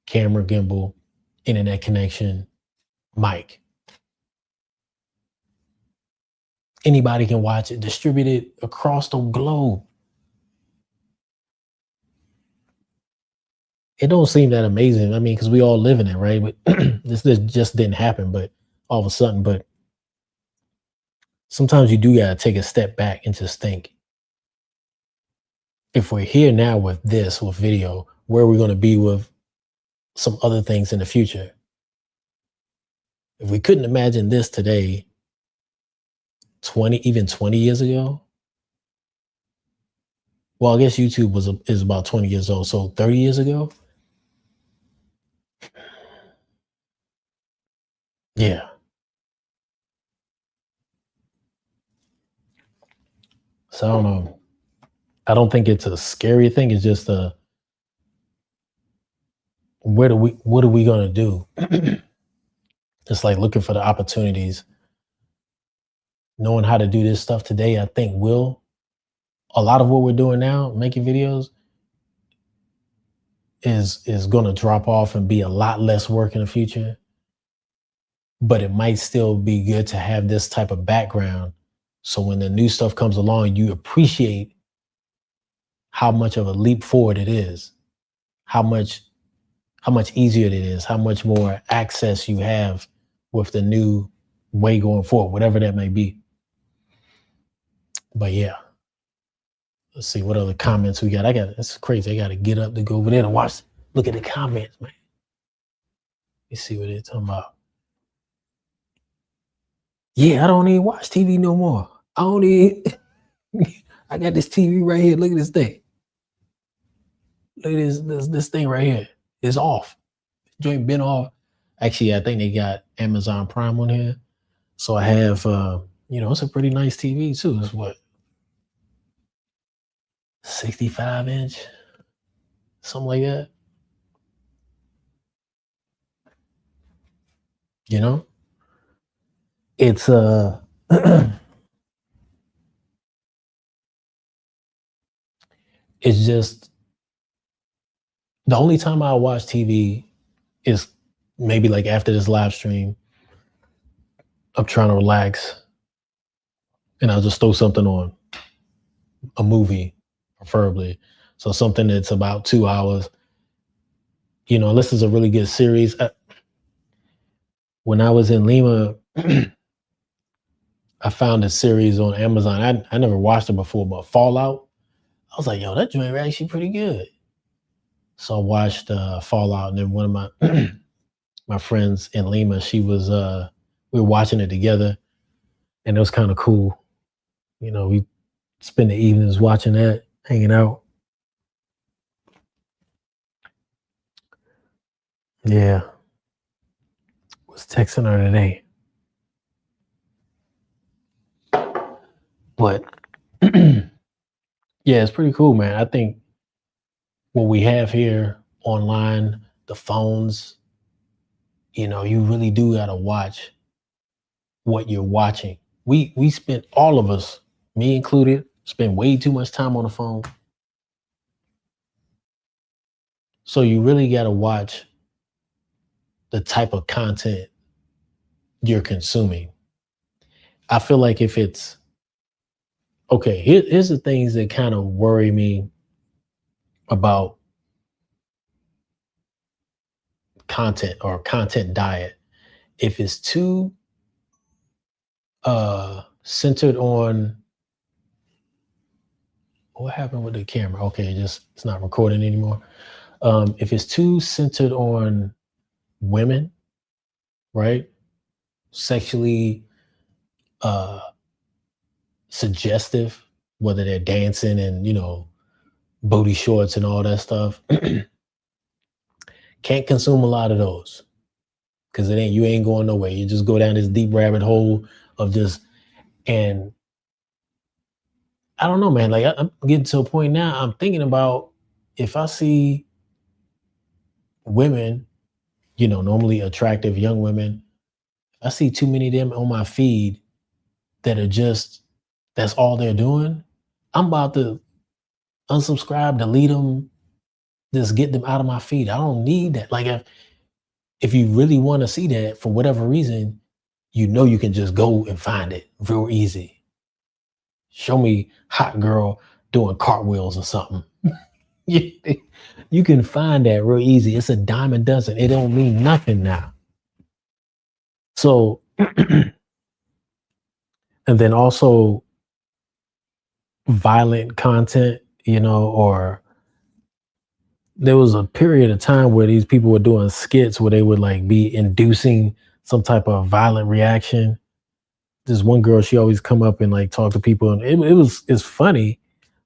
camera gimbal, internet connection, mic. Anybody can watch it, distribute it across the globe. It don't seem that amazing. I mean, because we all live in it, right? But this just didn't happen, but all of a sudden, but sometimes you do gotta take a step back and just think, if we're here now with this, with video, where are we gonna be with some other things in the future? If we couldn't imagine this today, 20 years ago, well, I guess YouTube is about 20 years old, so 30 years ago, yeah. So I don't know. I don't think it's a scary thing. It's just what are we gonna do? It's like looking for the opportunities. Knowing how to do this stuff today, I think a lot of what we're doing now, making videos, is gonna drop off and be a lot less work in the future. But it might still be good to have this type of background. So when the new stuff comes along, you appreciate how much of a leap forward it is, how much easier it is, how much more access you have with the new way going forward, whatever that may be. But yeah, let's see what other comments we got. It's crazy. I got to get up to go over there and look at the comments, man. Let's see what they're talking about. Yeah, I don't even watch TV no more. I don't even. I got this TV right here. Look at this thing. Look at this thing right here. It's off. Joint been off. Actually, I think they got Amazon Prime on here. So I have, it's a pretty nice TV too. It's what, 65-inch, something like that. You know, it's it's just the only time I watch TV is maybe like after this live stream. I'm trying to relax, and I'll just throw something on, a movie, preferably. So something that's about 2 hours. Unless it's a really good series. When I was in Lima, I found a series on Amazon. I never watched it before, but Fallout. I was like, yo, that joint was actually pretty good. So I watched Fallout, and then one of my my friends in Lima, we were watching it together, and it was kind of cool. We spend the evenings watching that, hanging out. Yeah. Was texting her today. But yeah, it's pretty cool, man. I think what we have here online, the phones, you really do gotta watch what you're watching. We spent, all of us, me included, spend way too much time on the phone. So you really gotta watch the type of content you're consuming. I feel like if it's okay, here's the things that kind of worry me about content or content diet. If it's too centered on, what happened with the camera? Okay, it's not recording anymore. If it's too centered on women, right? Sexually suggestive, whether they're dancing and booty shorts and all that stuff. Can't consume a lot of those, because you ain't going nowhere. You just go down this deep rabbit hole of just, and I don't know, man. Like I'm getting to a point now. I'm thinking about if I see women, normally attractive young women, I see too many of them on my feed that are just that's all they're doing. I'm about to unsubscribe, delete them, just get them out of my feed. I don't need that. Like if you really want to see that for whatever reason, you can just go and find it real easy. Show me hot girl doing cartwheels or something. you, you can find that real easy. It's a dime a dozen. It don't mean nothing now. So, and then also violent content, or there was a period of time where these people were doing skits where they would like be inducing some type of violent reaction. This one girl, she always come up and like talk to people, and it's funny,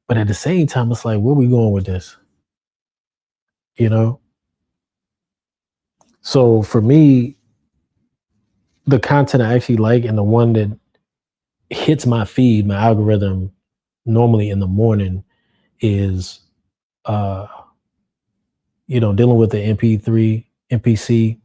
but at the same time, it's like, where we going with this? You know? So for me, the content I actually like and the one that hits my feed, my algorithm normally in the morning is dealing with the MP3, MPC.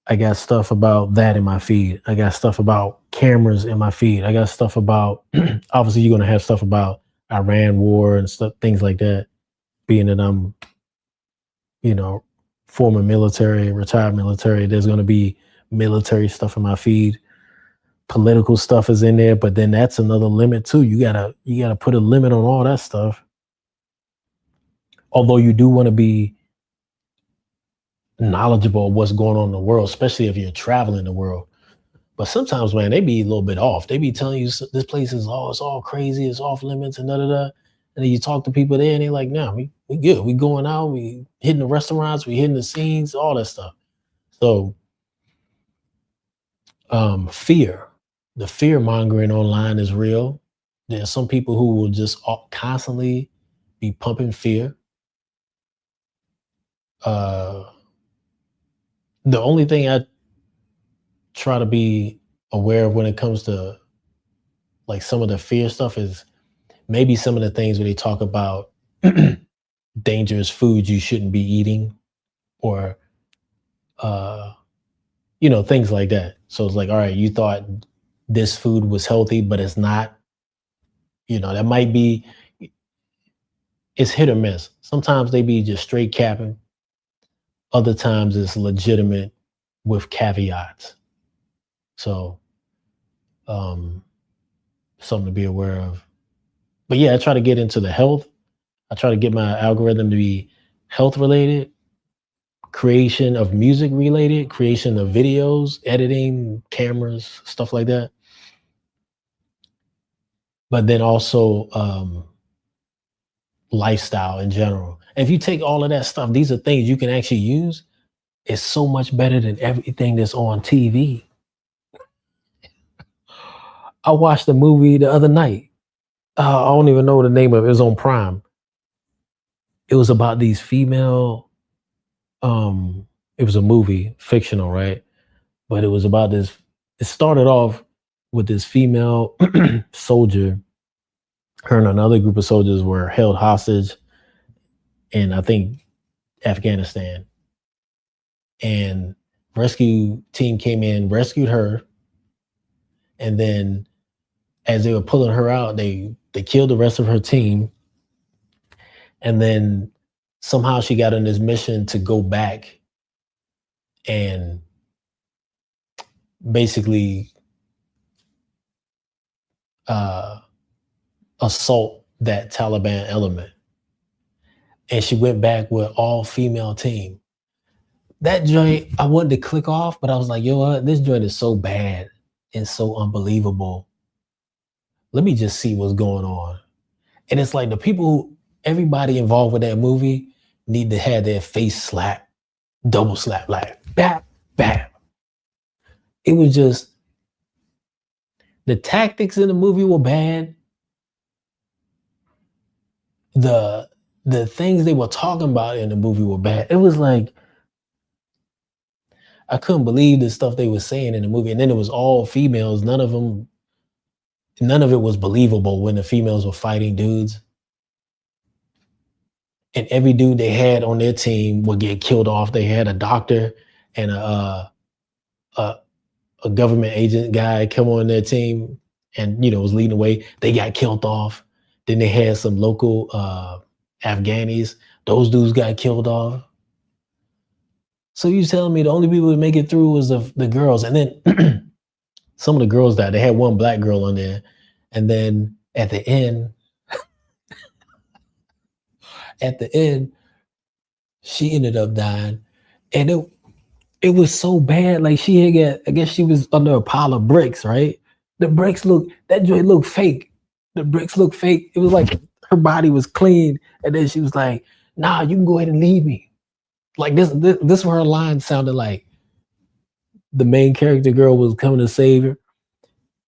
I got stuff about that in my feed. I got stuff about cameras in my feed. I got stuff about obviously you're gonna have stuff about Iran war and stuff, things like that, being that I'm, former military, retired military. There's gonna be military stuff in my feed. Political stuff is in there, but then that's another limit too. You gotta put a limit on all that stuff. Although you do want to be knowledgeable of what's going on in the world, especially if you're traveling the world. But sometimes, man, they be a little bit off. They be telling you this place is it's all crazy, it's off limits, and da da da. And then you talk to people there, and they're like, "No, we good. We going out. We hitting the restaurants. We hitting the scenes. All that stuff." So, fear, the fear mongering online is real. There's some people who will just constantly be pumping fear. Uh, the only thing I try to be aware of when it comes to like some of the fear stuff is maybe some of the things where they talk about dangerous foods you shouldn't be eating, or uh things like that. So it's like, all right, you thought this food was healthy but it's not. That might be, it's hit or miss. Sometimes they be just straight capping, other times it's legitimate with caveats. So um something to be aware of. But yeah, I try to get into the health. I try to get my algorithm to be health related, creation of music related, creation of videos, editing, cameras, stuff like that. But then also lifestyle in general. And if you take all of that stuff, these are things you can actually use. It's so much better than everything that's on TV. I watched a movie the other night. I don't even know the name of it. It was on Prime. It was about these female. It was a movie, fictional, right? But it was about this. It started off with this female soldier. Her and another group of soldiers were held hostage in, I think, Afghanistan. And rescue team came in, rescued her, and then as they were pulling her out, they killed the rest of her team. And then somehow she got on this mission to go back and basically assault that Taliban element. And she went back with all female team. That joint, I wanted to click off, but I was like, yo, what? This joint is so bad and so unbelievable. Let me just see what's going on. And it's like everybody involved with that movie need to have their face slapped, double slap, like bap, bap. It was just, the tactics in the movie were bad. The things they were talking about in the movie were bad. It was like, I couldn't believe the stuff they were saying in the movie. And then it was all females. None of them none of it was believable when the females were fighting dudes. And every dude they had on their team would get killed off. They had a doctor and a, a government agent guy come on their team and, was leading the way. They got killed off. Then they had some local Afghanis. Those dudes got killed off. So you telling me the only people who make it through was the girls. And then some of the girls died. They had one black girl on there. And then at the end, she ended up dying. And it was so bad. Like she had I guess she was under a pile of bricks, right? That joint looked fake. The bricks looked fake. It was like her body was clean. And then she was like, nah, you can go ahead and leave me. Like this where her line sounded like the main character girl was coming to save her.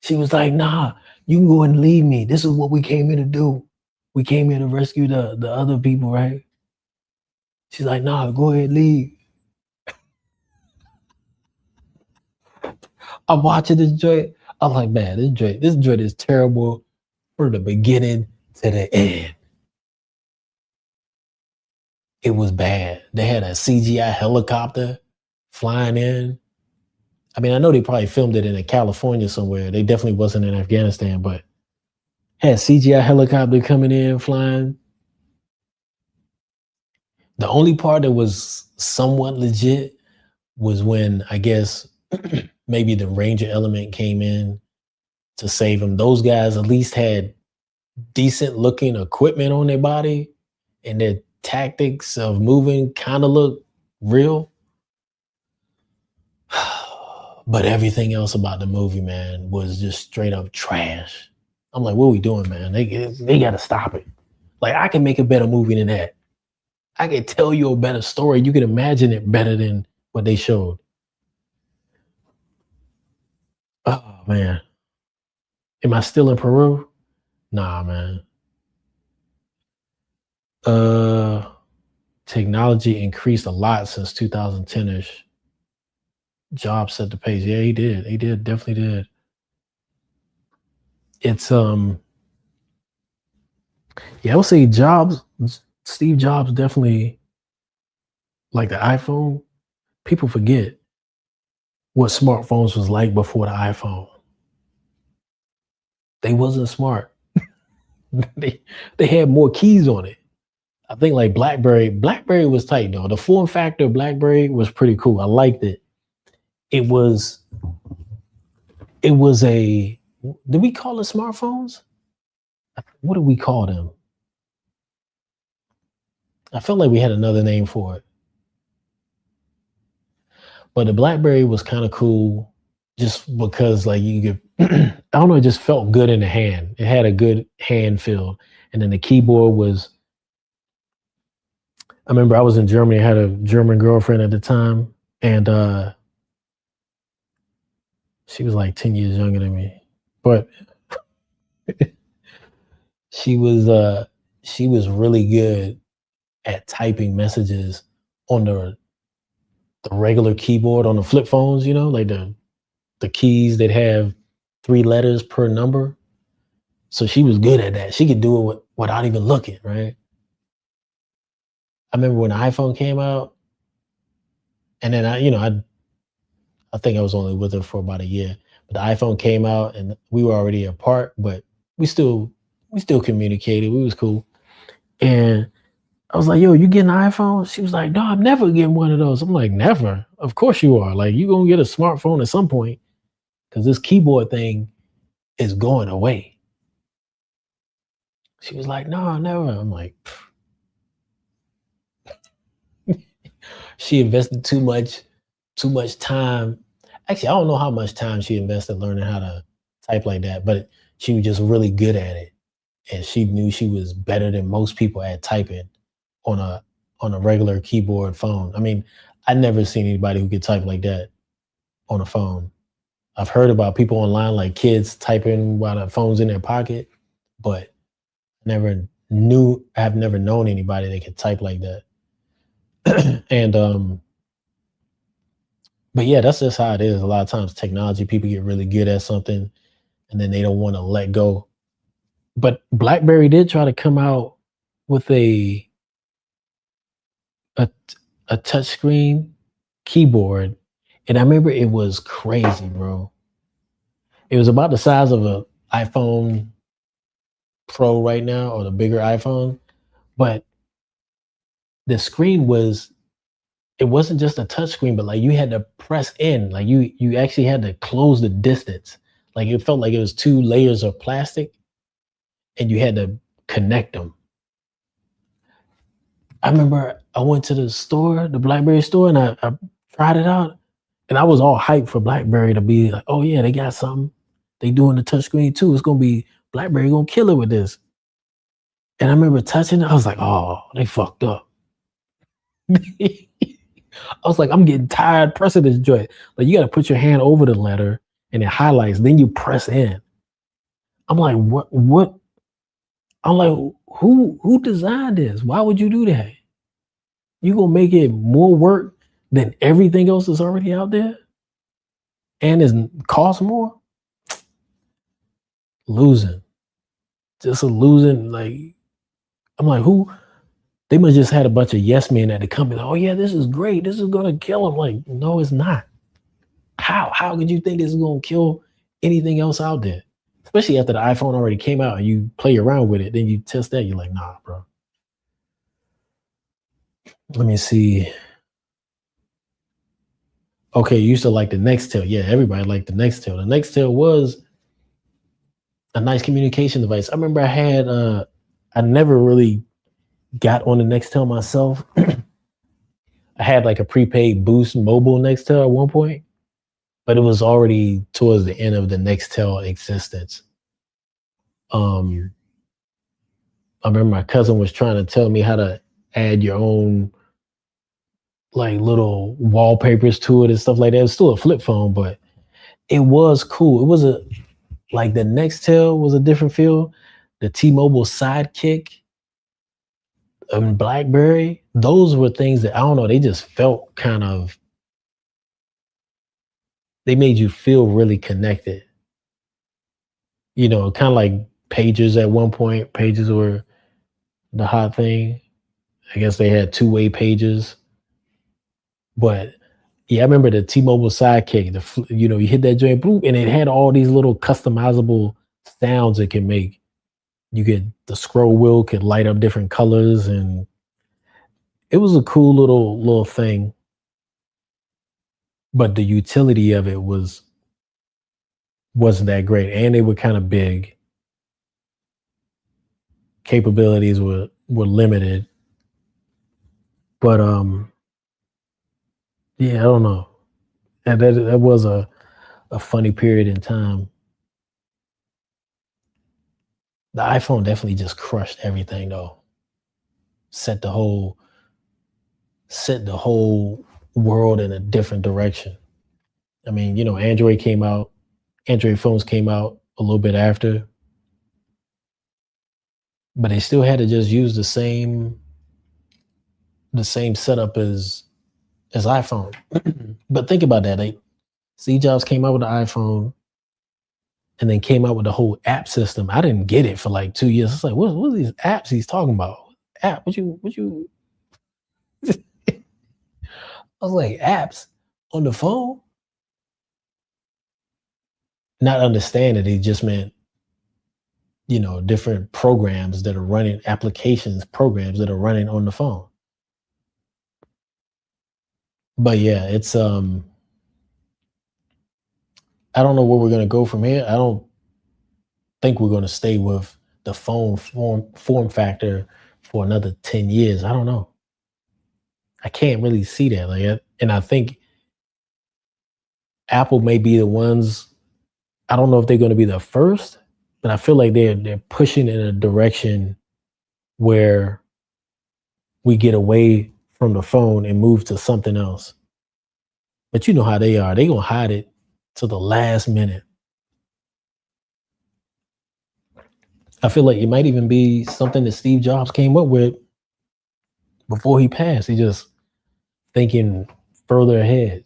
She was like, nah, you can go and leave me. This is what we came here to do. We came here to rescue the other people, right? She's like, nah, go ahead, leave. I'm watching this joint. I'm like, man, this joint is terrible from the beginning to the end. It was bad. They had a CGI helicopter flying in. I mean, I know they probably filmed it in California somewhere. They definitely wasn't in Afghanistan, but had CGI helicopter coming in, flying. The only part that was somewhat legit was when, I guess, maybe the Ranger element came in to save them. Those guys at least had decent looking equipment on their body, and their tactics of moving kind of looked real. But everything else about the movie, man, was just straight up trash. I'm like, what are we doing, man? They got to stop it. Like, I can make a better movie than that. I can tell you a better story. You can imagine it better than what they showed. Oh, man. Am I still in Peru? Nah, man. Technology increased a lot since 2010-ish. Jobs set the pace. Yeah, he did. He did. Definitely did. It's yeah, I would say Steve Jobs definitely, like the iPhone. People forget what smartphones was like before the iPhone. They wasn't smart. they had more keys on it. I think like BlackBerry was tight though. The form factor of BlackBerry was pretty cool. I liked it. It was a, did we call it smartphones? What do we call them? I felt like we had another name for it. But the BlackBerry was kind of cool just because like you could, I don't know, it just felt good in the hand. It had a good hand feel. And then the keyboard was, I remember I was in Germany. I had a German girlfriend at the time, and she was like 10 years younger than me. But she was really good at typing messages on the regular keyboard on the flip phones, like the keys that have 3 letters per number. So she was good at that. She could do it without even looking, right? I remember when the iPhone came out, and then I think I was only with her for about a year. But the iPhone came out and we were already apart, but we still communicated. We was cool. And I was like, yo, you getting an iPhone? She was like, no, I'm never getting one of those. I'm like, never? Of course you are. Like, you gonna get a smartphone at some point because this keyboard thing is going away. She was like, no, never. I'm like, she invested too much time. Actually, I don't know how much time she invested learning how to type like that, but she was just really good at it. And she knew she was better than most people at typing on a regular keyboard phone. I mean, I never seen anybody who could type like that on a phone. I've heard about people online, like kids typing while the phone's in their pocket, but I've never known anybody that could type like that. And but yeah, that's just how it is. A lot of times technology, people get really good at something and then they don't want to let go. But BlackBerry did try to come out with a a touchscreen keyboard, and I remember it was crazy, bro. It was about the size of a iPhone Pro right now, or the bigger iPhone, but the screen was it wasn't just a touch screen, but like you had to press in, like you actually had to close the distance. Like it felt like it was two layers of plastic, and you had to connect them. I remember I went to the store, the BlackBerry store, and I tried it out, and I was all hyped for BlackBerry to be like, oh yeah, they got something. They doing the touchscreen too. It's gonna be BlackBerry gonna kill it with this. And I remember touching it. I was like, oh, they fucked up. I was like, I'm getting tired pressing this joint. Like you got to put your hand over the letter and it highlights. Then you press in. I'm like, what? What? I'm like, who designed this? Why would you do that? You gonna make it more work than everything else that's already out there, and it costs more. Losing, just a losing. Like I'm like, who? They must just had a bunch of yes men at the company. Like, oh yeah, this is great. This is gonna kill them. Like, no, it's not. How could you think this is gonna kill anything else out there? Especially after the iPhone already came out and you play around with it, then you test that, you're like, nah, bro. Let me see. Okay, you used to like the Nextel. Yeah, everybody liked the Nextel. The Nextel was a nice communication device. I remember I never really got on the Nextel myself. I had like a prepaid Boost mobile Nextel at one point, but it was already towards the end of the Nextel existence. Um, I remember my cousin was trying to tell me how to add your own like little wallpapers to it and stuff like that. It was still a flip phone, but it was cool. It was a like the Nextel was a different feel. The T-Mobile Sidekick and BlackBerry, those were things that I don't know. They just felt kind of. They made you feel really connected. You know, kind of like pagers at one point. Pages were the hot thing. I guess they had two-way pages, but yeah, I remember the T-Mobile Sidekick. You hit that joint, boop, and it had all these little customizable sounds it can make. You could the scroll wheel could light up different colors, and it was a cool little thing. But the utility of it wasn't that great, and they were kind of big. Capabilities were limited, but yeah, I don't know. And that was a funny period in time. The iPhone definitely just crushed everything though. Set the whole set the whole world in a different direction. I mean, Android phones came out a little bit after, but they still had to just use the same setup as iPhone. But think about that. Steve Jobs came out with the iPhone and then came out with the whole app system. I didn't get it for like 2 years. It's like, what are these apps he's talking about? App? What you I was like, apps on the phone? Not understanding it just meant, different programs that are running applications, programs that are running on the phone. But yeah, it's I don't know where we're gonna go from here. I don't think we're gonna stay with the phone form factor for another 10 years. I don't know. I can't really see that. And I think Apple may be the ones. I don't know if they're going to be the first, but I feel like they're pushing in a direction where we get away from the phone and move to something else. But you know how they are. They're gonna hide it to the last minute. I feel like it might even be something that Steve Jobs came up with before he passed. He just thinking further ahead.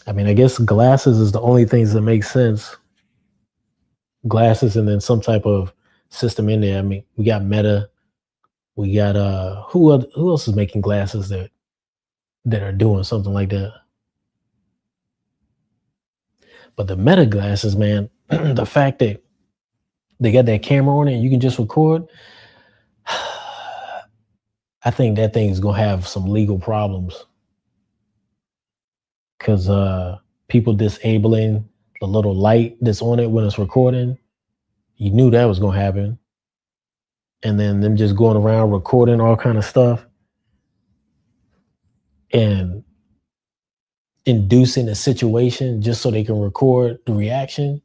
I mean, I guess glasses is the only things that make sense. Glasses and then some type of system in there. I mean, we got Meta, we got who else is making glasses that are doing something like that? But the Meta glasses, man, the fact that they got that camera on it and you can just record, I think that thing is gonna have some legal problems because people disabling the little light that's on it when it's recording, you knew that was gonna happen. And then them just going around recording all kind of stuff and inducing a situation just so they can record the reaction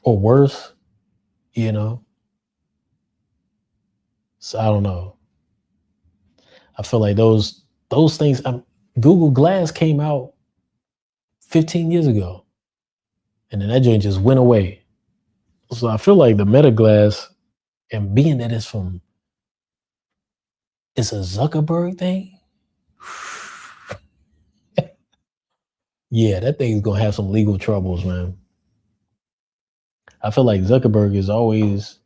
or worse, you know. So I don't know. I feel like those things. Google Glass came out 15 years ago, and then that joint just went away. So I feel like the Meta Glass, and being that it's a Zuckerberg thing. Yeah, that thing's gonna have some legal troubles, man. I feel like Zuckerberg is always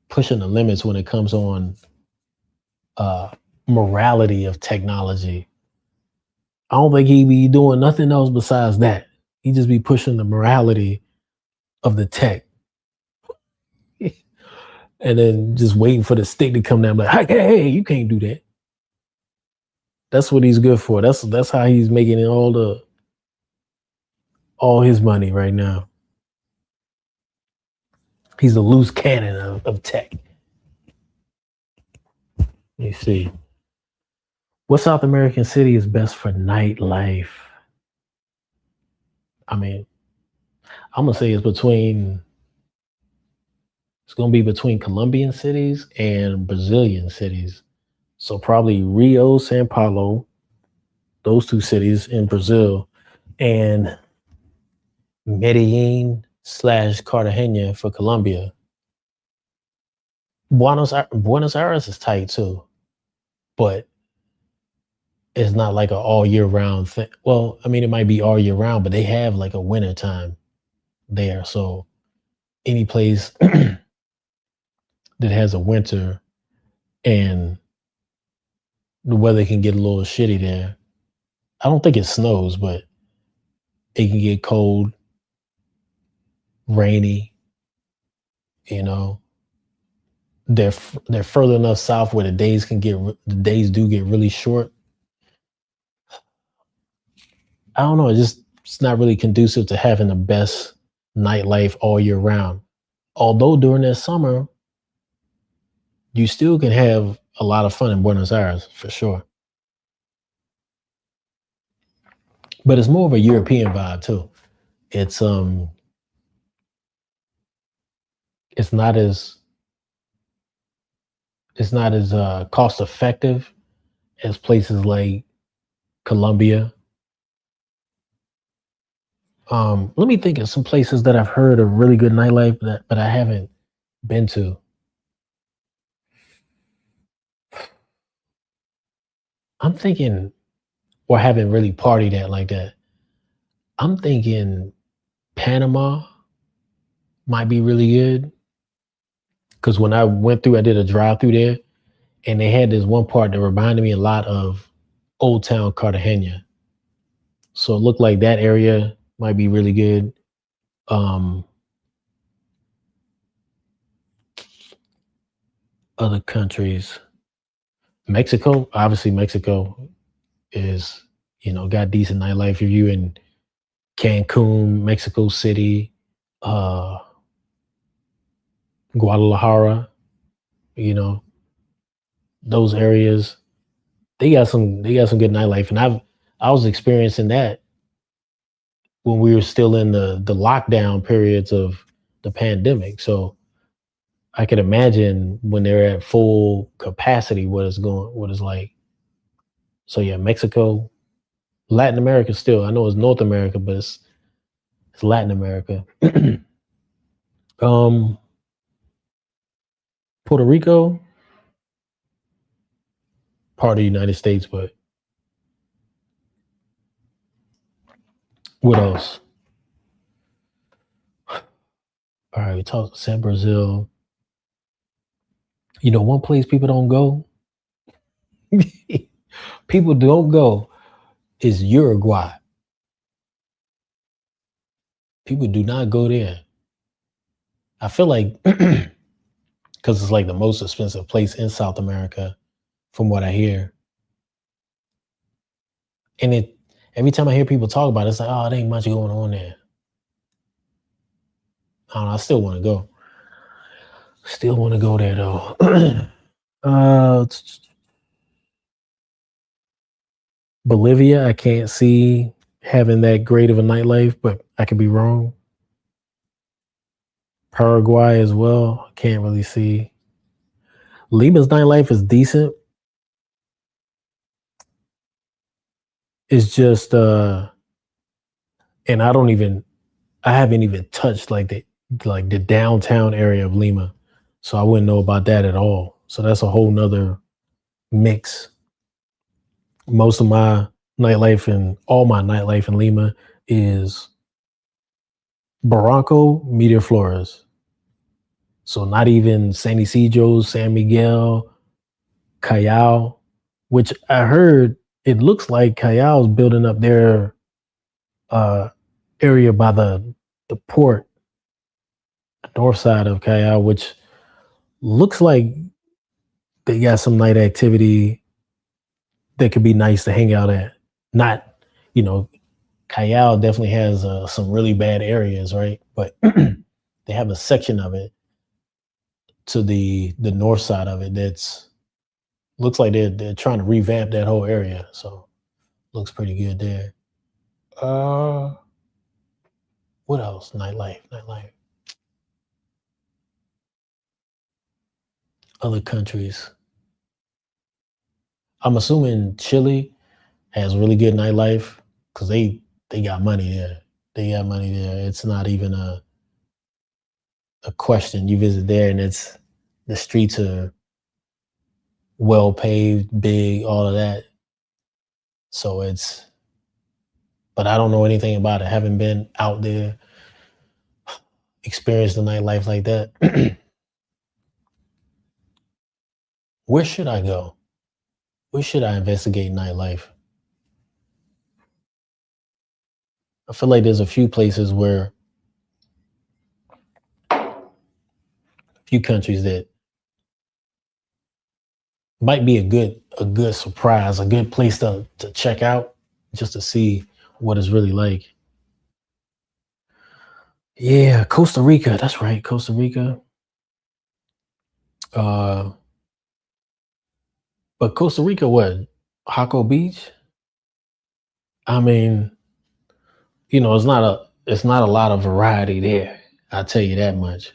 pushing the limits when it comes on uh, morality of technology. I don't think he be doing nothing else besides that. He just be pushing the morality of the tech, and then just waiting for the stick to come down. Like, hey, you can't do that. That's what he's good for. That's how he's making all his money right now. He's a loose cannon of tech. Let me see. What South American city is best for nightlife? I mean, I'm gonna say it's gonna be between Colombian cities and Brazilian cities. So probably Rio, Sao Paulo, those two cities in Brazil, and Medellin slash Cartagena for Colombia. Buenos Aires is tight too, but it's not like an all year round thing. Well, I mean, it might be all year round, but they have like a winter time there. So any place that has a winter and the weather can get a little shitty there. I don't think it snows, but it can get cold, rainy. You know, they're further enough south where the days do get really short. I don't know. It's not really conducive to having the best nightlife all year round. Although during that summer, you still can have a lot of fun in Buenos Aires for sure. But it's more of a European vibe too. It's um it's not as cost effective as places like Colombia. Let me think of some places that I've heard of really good nightlife but I haven't been to. I'm thinking, or haven't really partied at like that. I'm thinking Panama might be really good because when I went through, I did a drive through there, and they had this one part that reminded me a lot of Old Town Cartagena. So it looked like that area might be really good. Um, Other countries, Mexico, obviously Mexico is, got decent nightlife. If you in Cancun, Mexico City, uh, Guadalajara, you know, those areas, they got some good nightlife. And I was experiencing that when we were still in the lockdown periods of the pandemic. So I could imagine when they're at full capacity what it's like. So yeah, Mexico, Latin America still. I know it's North America, but it's Latin America. um Puerto Rico, part of the United States, but What else? All right, we talked San Brazil. You know, one place people don't go, people don't go is Uruguay. People do not go there. I feel like because it's like the most expensive place in South America, from what I hear. And it every time I hear people talk about it, it's like, oh, there ain't much going on there. I don't know, I still want to go. Still want to go there though. uh Bolivia, I can't see having that great of a nightlife, but I could be wrong. Paraguay as well, can't really see. Lima's nightlife is decent. It's just and I haven't even touched like the downtown area of Lima. So I wouldn't know about that at all. So that's a whole nother mix. Most of my nightlife and all my nightlife in Lima is Barranco, Miraflores. So not even San Isidro, San Miguel, Callao, which I heard it looks like Callao's building up their uh, area by the port, north side of Callao, which looks like they got some night activity that could be nice to hang out at. Not, you know, Callao definitely has some really bad areas, right? But they have a section of it to the north side of it that's looks like they're trying to revamp that whole area. So looks pretty good there. Uh, what else? Nightlife. Other countries. I'm assuming Chile has really good nightlife because they got money there. They got money there. It's not even a question. You visit there and it's the streets are well paved, big, all of that. So it's but I don't know anything about it. Haven't been out there, experienced the nightlife like that. Where should I go? Where should I investigate nightlife? I feel like there's a few places where a few countries that might be a good surprise, a good place to check out just to see what it's really like. Yeah, Costa Rica. That's right, Costa Rica. Uh, but Costa Rica, what? Jaco Beach? I mean, it's not a lot of variety there. I'll tell you that much.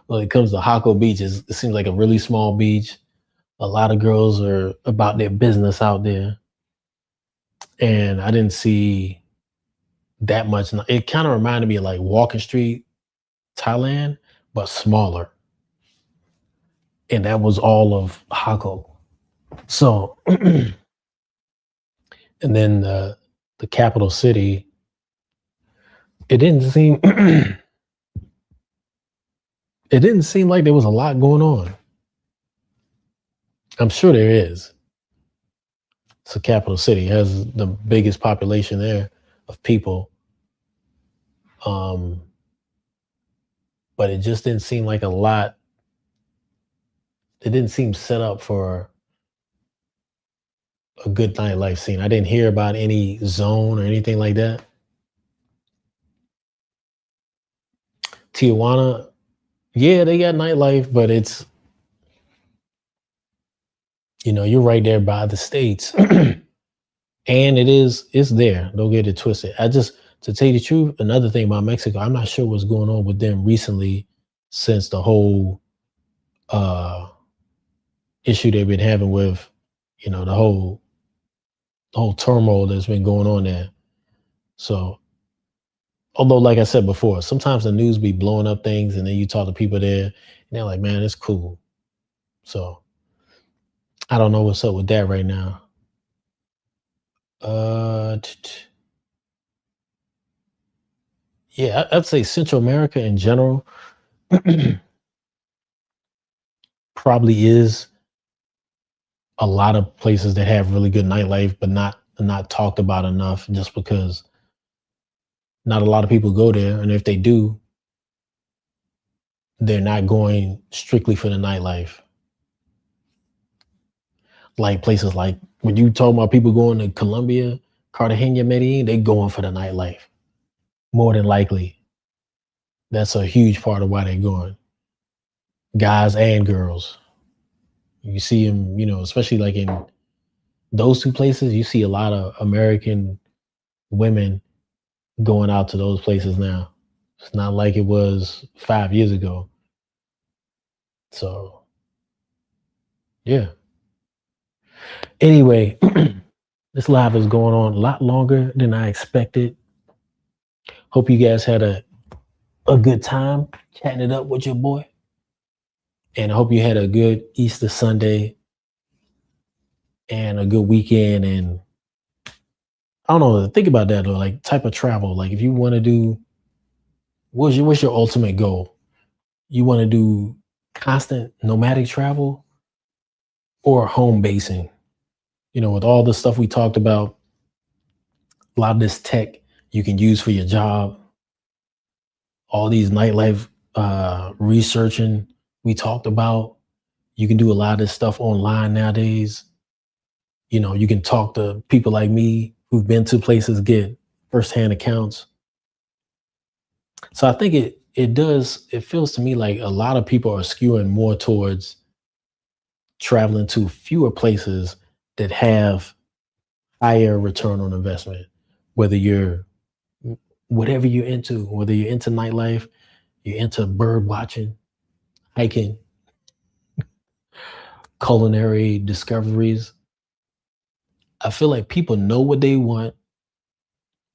When it comes to Jaco Beach, it seems like a really small beach. A lot of girls are about their business out there, and I didn't see that much. It kind of reminded me of like Walking Street, Thailand, but smaller, and that was all of Jaco. So, and then the capital city, it didn't seem it didn't seem like there was a lot going on. I'm sure there is. It's a capital city, it has the biggest population there of people. Um, but it just didn't seem like a lot. It didn't seem set up for a good nightlife scene. I didn't hear about any zone or anything like that. Tijuana, yeah, they got nightlife, but you're right there by the states. And it's there. Don't get it twisted. To tell you the truth, another thing about Mexico, I'm not sure what's going on with them recently since the whole uh issue they've been having with, the whole turmoil that's been going on there. So, although, like I said before, sometimes the news be blowing up things, and then you talk to people there, and they're like, "Man, it's cool." So, I don't know what's up with that right now. Uh, t- t- Yeah, I'd say Central America in general probably is a lot of places that have really good nightlife, but not talked about enough just because not a lot of people go there. And if they do, they're not going strictly for the nightlife. Like places like when you talk about people going to Colombia, Cartagena, Medellin, they going for the nightlife. More than likely. That's a huge part of why they're going. Guys and girls. You see them, especially like in those two places, you see a lot of American women going out to those places now. It's not like it was 5 years ago. So, yeah. Anyway, this live is going on a lot longer than I expected. Hope you guys had a good time chatting it up with your boy. And I hope you had a good Easter Sunday and a good weekend. And I don't know, think about that though, like type of travel. Like if you want to do, what's your ultimate goal? You want to do constant nomadic travel or home basing? With all the stuff we talked about, a lot of this tech you can use for your job, all these nightlife researching we talked about. You can do a lot of this stuff online nowadays. You can talk to people like me who've been to places, get firsthand accounts. So I think it feels to me like a lot of people are skewing more towards traveling to fewer places that have higher return on investment. Whether you're whatever you're into, whether you're into nightlife, you're into bird watching, hiking, culinary discoveries. I feel like people know what they want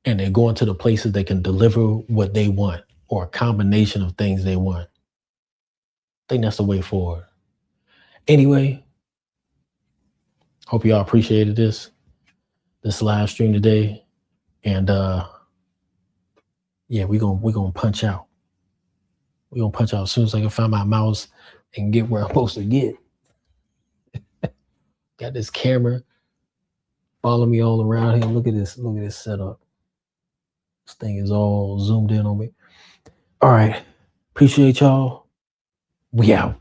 and they're going to the places that can deliver what they want or a combination of things they want. I think that's the way forward. Anyway, hope y'all appreciated this live stream today. And yeah, we're gonna punch out. We're gonna punch out as soon as I can find my mouse and get where I'm supposed to get. Got this camera following me all around here. Look at this setup. This thing is all zoomed in on me. All right. Appreciate y'all. We out.